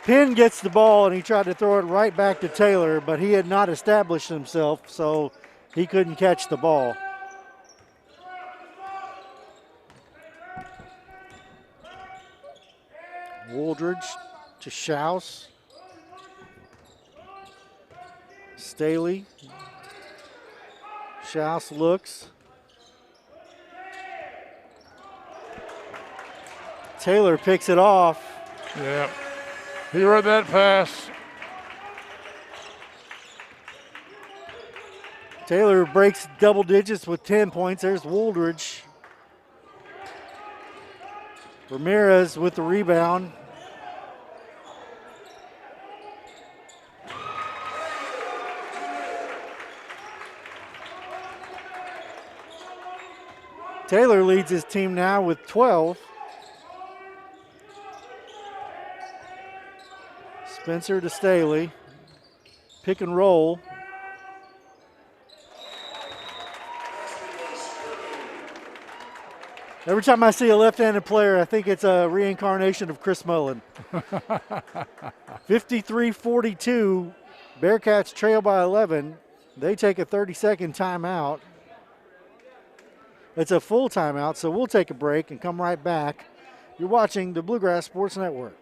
Penn gets the ball and he tried to throw it right back to Taylor, but he had not established himself, so he couldn't catch the ball. Woldridge to Schaus. Staley. Schaus looks. Taylor picks it off. Yeah, he read that pass. Taylor breaks double digits with 10 points. There's Wooldridge. Ramirez with the rebound. Taylor leads his team now with 12. Spencer to Staley. Pick and roll. Every time I see a left-handed player, I think it's a reincarnation of Chris Mullen. 53-42, Bearcats trail by 11. They take a 30-second timeout. It's a full timeout, so we'll take a break and come right back. You're watching the Bluegrass Sports Network.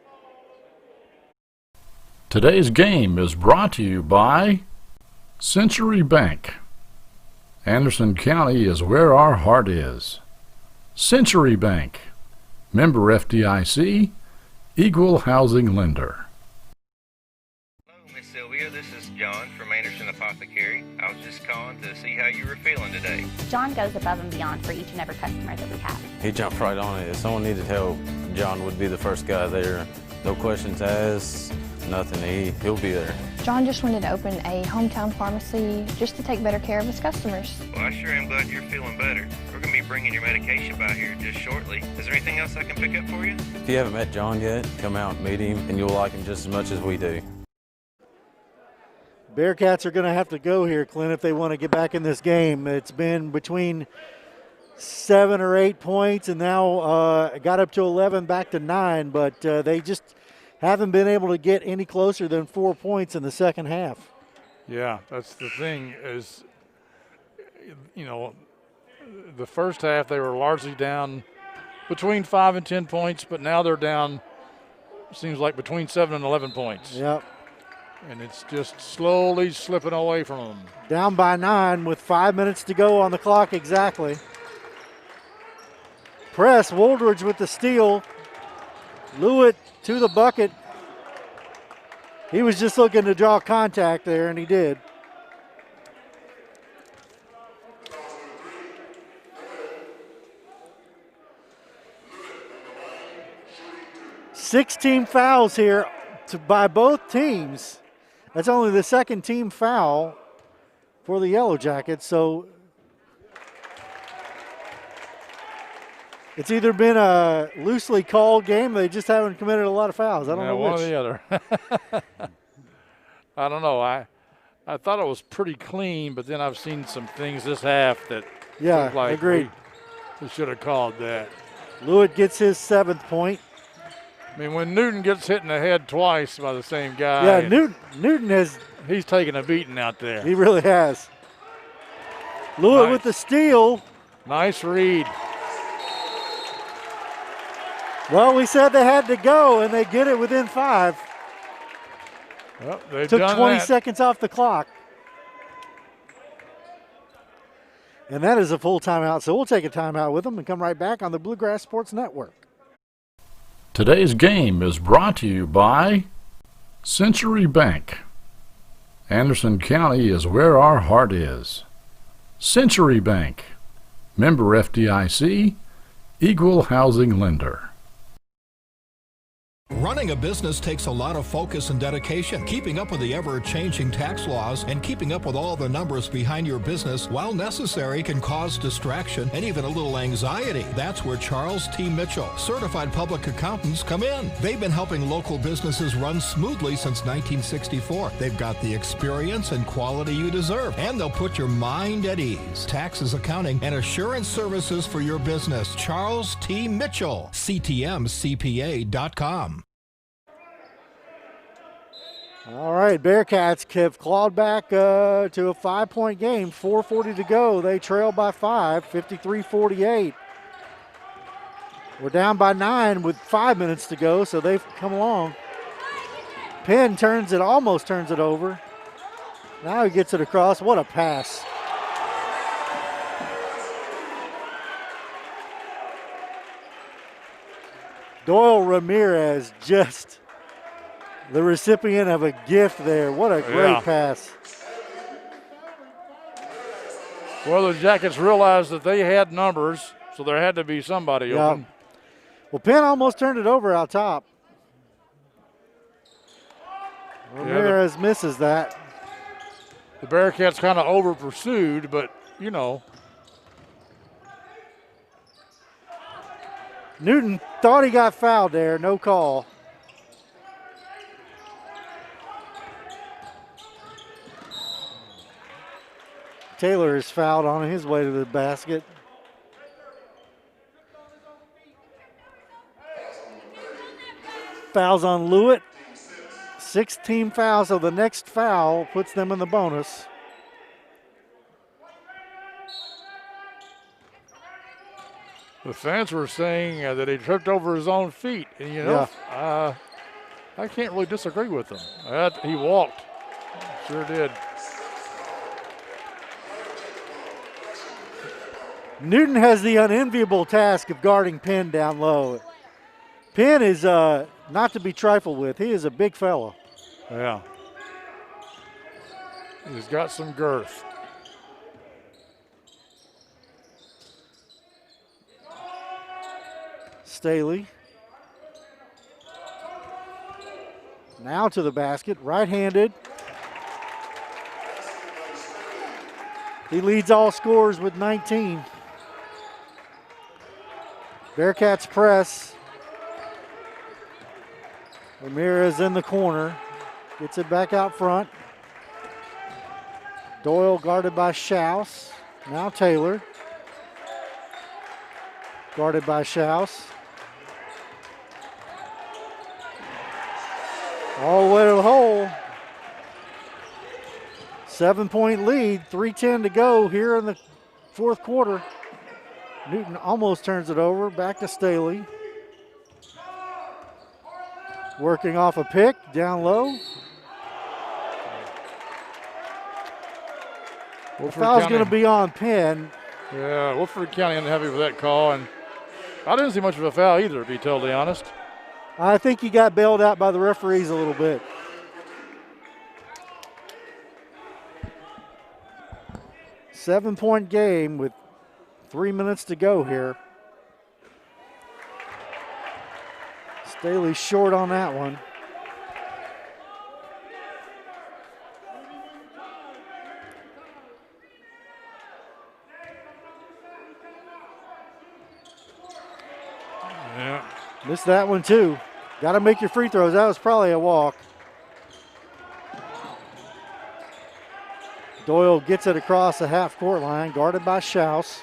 Today's game is brought to you by Century Bank. Anderson County is where our heart is. Century Bank, member FDIC, equal housing lender. Hello, Miss Sylvia. This is John from Anderson Apothecary. I was just calling to see how you were feeling today. John goes above and beyond for each and every customer that we have. He jumped right on it. If someone needed help, John would be the first guy there. No questions asked, nothing. He'll be there. John just wanted to open a hometown pharmacy just to take better care of his customers. Well, I sure am glad you're feeling better. We're going to be bringing your medication by here just shortly. Is there anything else I can pick up for you? If you haven't met John yet, come out and meet him, and you'll like him just as much as we do. Bearcats are going to have to go here, Clint, if they want to get back in this game. It's been between 7 or 8 points, and now got up to 11, back to 9, but they just haven't been able to get any closer than 4 points in the second half. Yeah, that's the thing is, you know, the first half they were largely down between 5 and 10 points, but now they're down, seems like between 7 and 11 points. Yep. And it's just slowly slipping away from them. Down by 9 with 5 minutes to go on the clock exactly. Press, Wooldridge with the steal. Lewitt to the bucket. He was just looking to draw contact there, and he did. Six-team fouls here by both teams. That's only the second team foul for the Yellow Jackets, so it's either been a loosely called game, they just haven't committed a lot of fouls. I don't know which. One or the other. I don't know. I thought it was pretty clean, but then I've seen some things this half that look like agreed. We should have called that. Lewitt gets his 7th point. I mean, when Newton gets hit in the head twice by the same guy. Yeah, Newton has. He's taking a beating out there. He really has. Lewitt with the steal. Nice read. Well, we said they had to go, and they get it within 5. Well, they took done 20 that. seconds off the clock. And that is a full timeout, so we'll take a timeout with them and come right back on the Bluegrass Sports Network. Today's game is brought to you by Century Bank. Anderson County is where our heart is. Century Bank, member FDIC, equal housing lender. Running a business takes a lot of focus and dedication. Keeping up with the ever-changing tax laws and keeping up with all the numbers behind your business, while necessary, can cause distraction and even a little anxiety. That's where Charles T. Mitchell, certified public accountants, come in. They've been helping local businesses run smoothly since 1964. They've got the experience and quality you deserve, and they'll put your mind at ease. Taxes, accounting, and assurance services for your business. Charles T. Mitchell, CTMCPA.com. All right, Bearcats have clawed back to a 5-point game. 4:40 to go. They trail by 5, 53-48. We're down by 9 with 5 minutes to go, so they've come along. Penn almost turns it over. Now he gets it across. What a pass. Doyle Ramirez just the recipient of a gift there. What a great pass. Well, the Jackets realized that they had numbers, so there had to be somebody open. Well, Penn almost turned it over out top. Ramirez misses that. The Bearcats kind of over pursued, but you know. Newton thought he got fouled there, no call. Taylor is fouled on his way to the basket. Fouls on Lewitt. 6 team fouls, so the next foul puts them in the bonus. The fans were saying that he tripped over his own feet, and you know, I can't really disagree with them. He walked, sure did. Newton has the unenviable task of guarding Penn down low. Penn is not to be trifled with. He is a big fellow. Yeah. He's got some girth. Staley. Now to the basket, right-handed. He leads all scorers with 19. Bearcats press. Ramirez in the corner. Gets it back out front. Doyle guarded by Schaus. Now Taylor. Guarded by Schaus. All the way to the hole. 7-point lead, 3:10 to go here in the fourth quarter. Newton almost turns it over, back to Staley. Working off a pick, down low. The foul's going to be on Penn. Yeah, Woodford County unhappy with that call, and I didn't see much of a foul either, to be totally honest. I think he got bailed out by the referees a little bit. Seven-point game with 3 minutes to go here. Staley short on that one. Yeah. Missed that one too. Got to make your free throws. That was probably a walk. Doyle gets it across the half-court line, guarded by Schaus.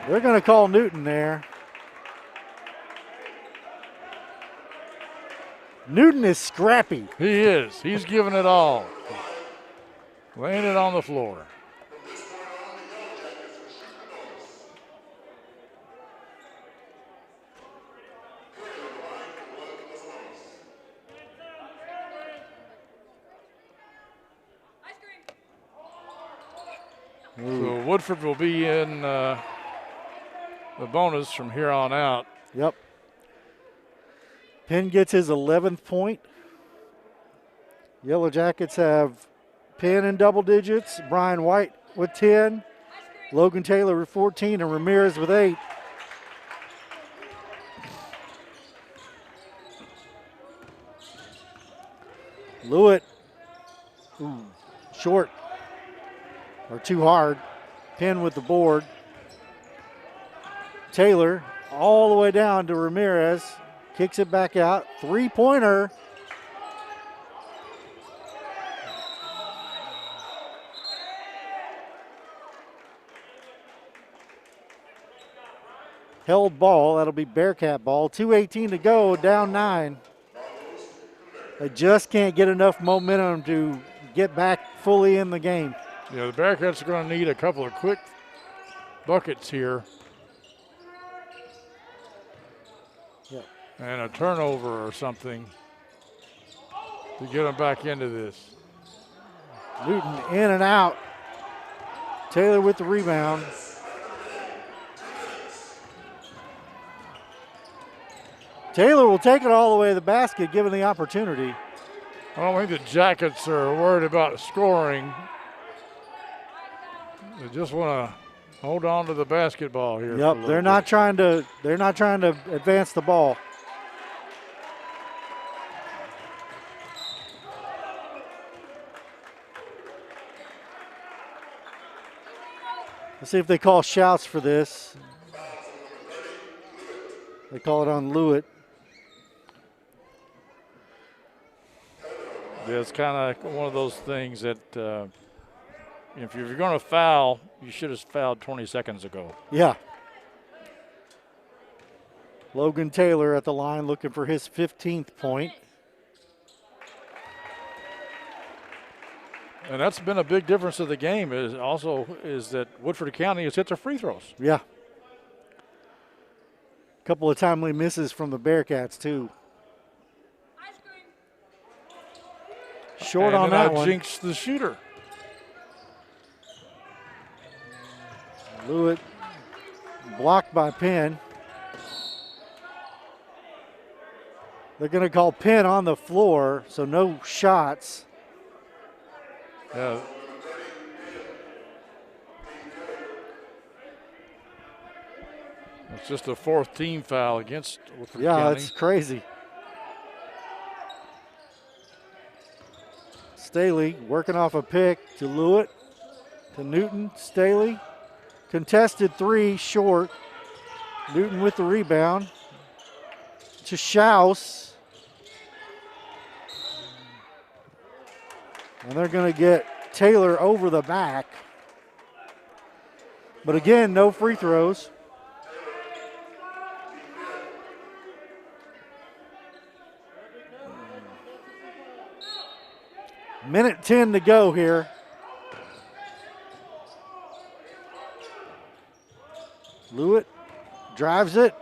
They're going to call Newton there. Newton is scrappy. He is. He's giving it all. Laying it on the floor. So Woodford will be in the bonus from here on out. Yep. Penn gets his 11th point. Yellow Jackets have Penn in double digits, Brian White with 10, Logan Taylor with 14, and Ramirez with 8. Lewitt, short or too hard. Penn with the board. Taylor all the way down to Ramirez. Kicks it back out. Three-pointer. Held ball. That'll be Bearcat ball. 2:18 to go. Down 9. They just can't get enough momentum to get back fully in the game. Yeah, the Bearcats are going to need a couple of quick buckets here. Yep. And a turnover or something to get them back into this. Newton in and out. Taylor with the rebound. Taylor will take it all the way to the basket given the opportunity. I don't think the Jackets are worried about scoring. They just want to hold on to the basketball here. Yep, they're not trying to advance the ball. Let's see if they call shouts for this. They call it on Lewitt. Yeah, it's kind of one of those things that if you're going to foul, you should have fouled 20 seconds ago. Yeah. Logan Taylor at the line looking for his 15th point. And that's been a big difference of the game is that Woodford County has hit their free throws. Yeah. A couple of timely misses from the Bearcats, too. Short on that one. Jinx the shooter. Lewitt blocked by Penn. They're going to call Penn on the floor, so no shots. Yeah. It's just a fourth team foul against Woodford County. Yeah, it's crazy. Staley working off a pick to Lewitt, to Newton. Staley, contested three, short. Newton with the rebound. To Schaus. And they're going to get Taylor over the back. But again, no free throws. Minute 10 to go here. Lewitt drives it.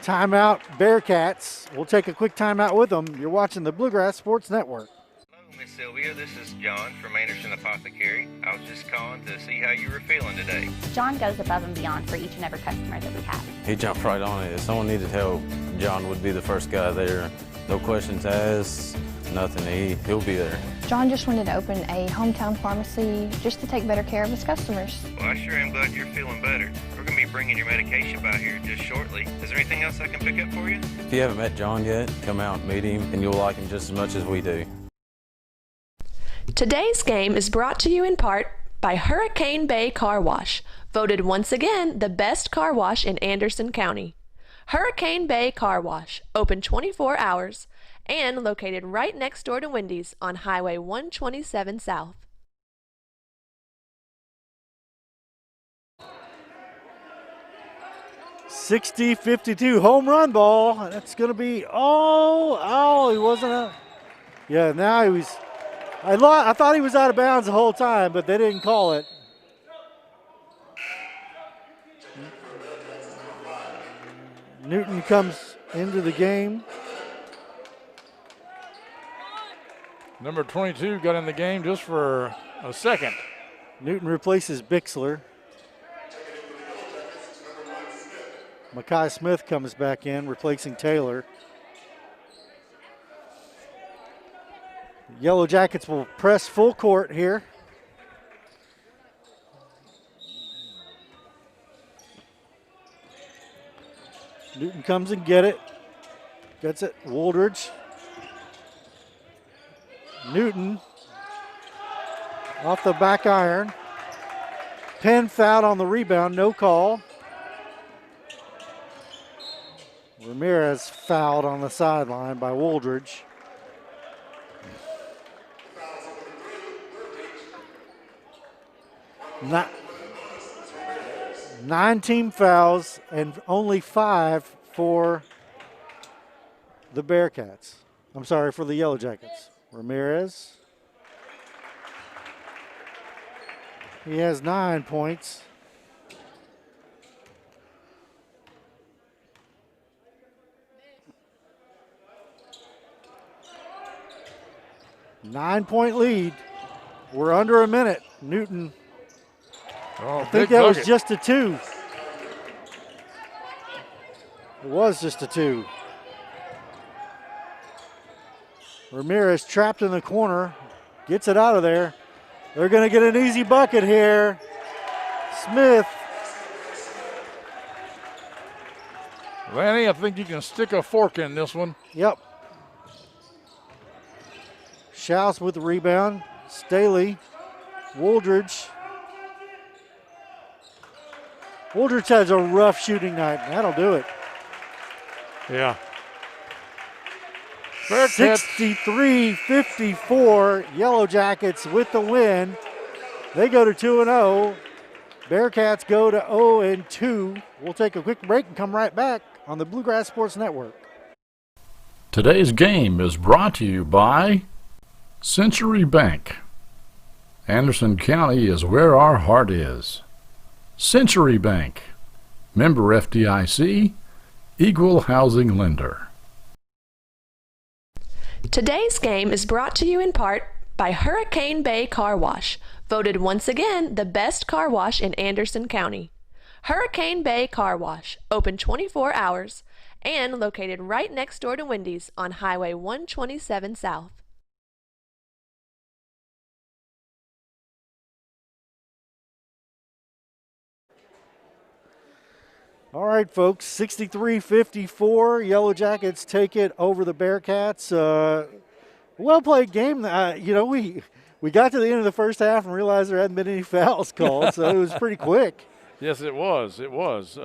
Timeout, Bearcats. We'll take a quick timeout with them. You're watching the Bluegrass Sports Network. Hello, Miss Sylvia. This is John from Anderson Apothecary. I was just calling to see how you were feeling today. John goes above and beyond for each and every customer that we have. He jumped right on it. If someone needed help, John would be the first guy there. No questions asked, nothing. He'll be there. John just wanted to open a hometown pharmacy just to take better care of his customers. Well, I sure am glad you're feeling better. We're going to be bringing your medication by here just shortly. Is there anything else I can pick up for you? If you haven't met John yet, come out and meet him, and you'll like him just as much as we do. Today's game is brought to you in part by Hurricane Bay Car Wash, voted once again the best car wash in Anderson County. Hurricane Bay Car Wash, open 24 hours and located right next door to Wendy's on Highway 127 South. .60-52 home run ball. That's going to be, he wasn't out. Yeah, now he was, I thought he was out of bounds the whole time, but they didn't call it. Newton comes into the game. Number 22 got in the game just for a second. Newton replaces Bixler. Makai Smith comes back in, replacing Taylor. Yellow Jackets will press full court here. Newton comes and gets it, Wooldridge. Newton off the back iron. Penn fouled on the rebound, no call. Ramirez fouled on the sideline by Wooldridge. Nine team fouls and only 5 for the Bearcats. I'm sorry, for the Yellow Jackets. Ramirez. He has 9 points. Nine-point lead. We're under a minute. Newton. I think that was just a 2. It was just a 2. Ramirez trapped in the corner, gets it out of there. They're going to get an easy bucket here. Smith. Lanny, I think you can stick a fork in this one. Yep. Schaus with the rebound. Staley. Wooldridge. Wooldridge has a rough shooting night. That'll do it. Yeah. 63-54. Yellow Jackets with the win. They go to 2-0. Bearcats go to 0-2. We'll take a quick break and come right back on the Bluegrass Sports Network. Today's game is brought to you by Century Bank. Anderson County is where our heart is. Century Bank, member FDIC, equal housing lender. Today's game is brought to you in part by Hurricane Bay Car Wash, voted once again the best car wash in Anderson County. Hurricane Bay Car Wash, open 24 hours and located right next door to Wendy's on Highway 127 South. All right, folks, 63-54. Yellow Jackets take it over the Bearcats. Well-played game. We got to the end of the first half and realized there hadn't been any fouls called, so it was pretty quick. Yes, it was. It was.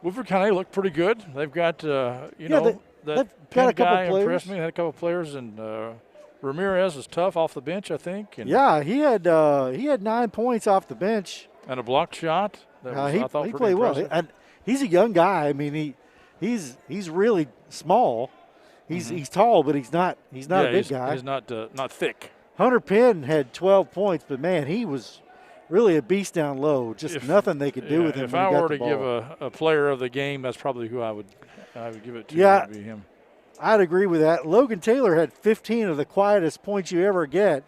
Woodford County looked pretty good. They've got, that Penn guy impressed me. They had a couple of players, and Ramirez was tough off the bench, I think. And yeah, he had 9 points off the bench. And a blocked shot. He played well. And he's a young guy. I mean, he's really small. He's tall, but he's not a big guy. He's not thick. Hunter Penn had 12 points, but man, he was really a beast down low. Just nothing they could do with him. If I were to give a player of the game, that's probably who I would give it to. Yeah, would be him. I'd agree with that. Logan Taylor had 15 of the quietest points you ever get.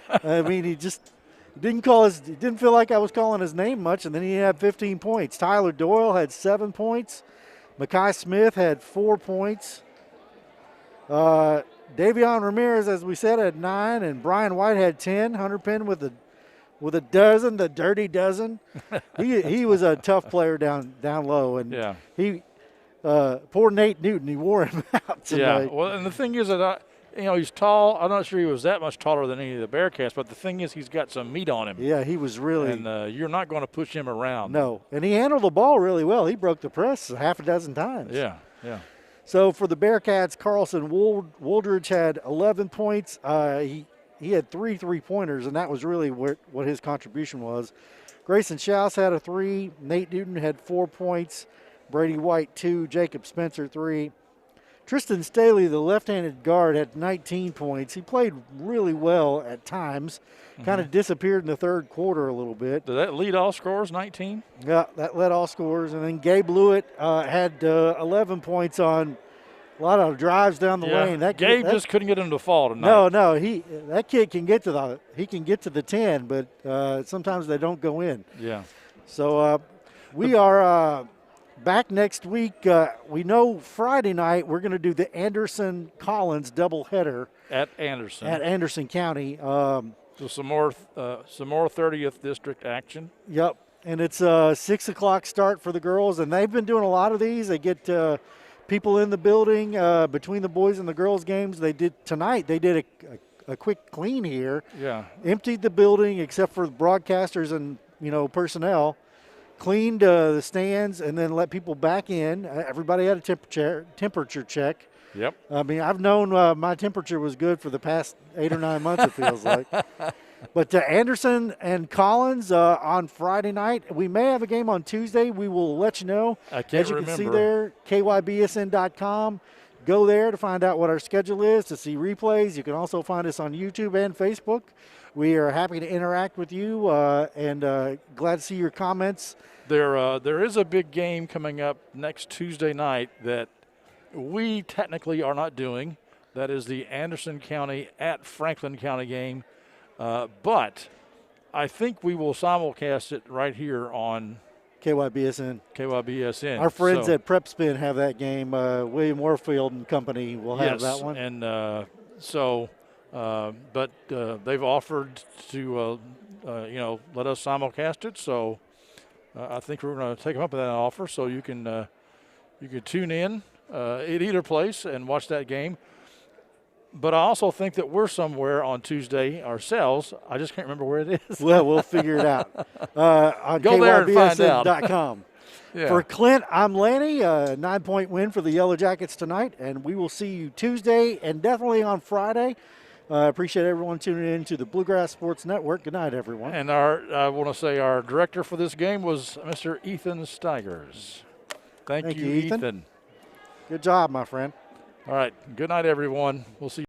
I mean, he didn't feel like I was calling his name much, and then he had 15 points. Tyler Doyle had 7 points. Makai Smith had 4 points. Davion Ramirez, as we said, had 9, and Brian White had 10. Hunter Penn with a dozen, the dirty dozen. He was a tough player down low, and poor Nate Newton, he wore him out tonight. Yeah, well, and the thing is that he's tall. I'm not sure he was that much taller than any of the Bearcats, but the thing is he's got some meat on him. Yeah, he was really. And you're not going to push him around. No, and he handled the ball really well. He broke the press half a dozen times. Yeah. So for the Bearcats, Carlson Wooldridge had 11 points. He had 3 3-pointers, and that was really what his contribution was. Grayson Schaus had a 3. Nate Newton had 4 points. Brady White 2. Jacob Spencer 3. Tristan Staley, the left-handed guard, had 19 points. He played really well at times. Kind of disappeared in the third quarter a little bit. Did that lead all scorers, 19? Yeah, that led all scorers. And then Gabe Lewitt had 11 points on a lot of drives down the lane. Gabe just couldn't get him to fall tonight. No, that kid can get to the 10, but sometimes they don't go in. Yeah. So we are back next week. We know Friday night we're going to do the Anderson-Collins doubleheader at Anderson County. So some more 30th district action. Yep, and it's a 6 o'clock start for the girls, and they've been doing a lot of these. They get people in the building between the boys and the girls games. They did a quick clean here. Yeah, emptied the building except for the broadcasters and personnel. Cleaned the stands and then let people back in. Everybody had a temperature check. Yep. I mean, I've known my temperature was good for the past 8 or 9 months, it feels like. But Anderson and Collins on Friday night. We may have a game on Tuesday. We will let you know. I can't As you remember. can see there, kybsn.com. Go there to find out what our schedule is, to see replays. You can also find us on YouTube and Facebook. We are happy to interact with you and glad to see your comments. There is a big game coming up next Tuesday night that we technically are not doing. That is the Anderson County at Franklin County game. But I think we will simulcast it right here on KYBSN. KYBSN. Our friends So- at Prep Spin have that game. William Warfield and company will have that one. And but they've offered to, let us simulcast it. So I think we're going to take them up with that offer. So you can tune in at either place and watch that game. But I also think that we're somewhere on Tuesday ourselves. I just can't remember where it is. Well, we'll figure it out on Go there and find out. KYBSN.com. Yeah. For Clint, I'm Lanny. 9-point win for the Yellow Jackets tonight, and we will see you Tuesday and definitely on Friday. Appreciate everyone tuning in to the Bluegrass Sports Network. Good night, everyone. And I want to say our director for this game was Mr. Ethan Steigers. Thank you, Ethan. Good job, my friend. All right. Good night, everyone. We'll see you.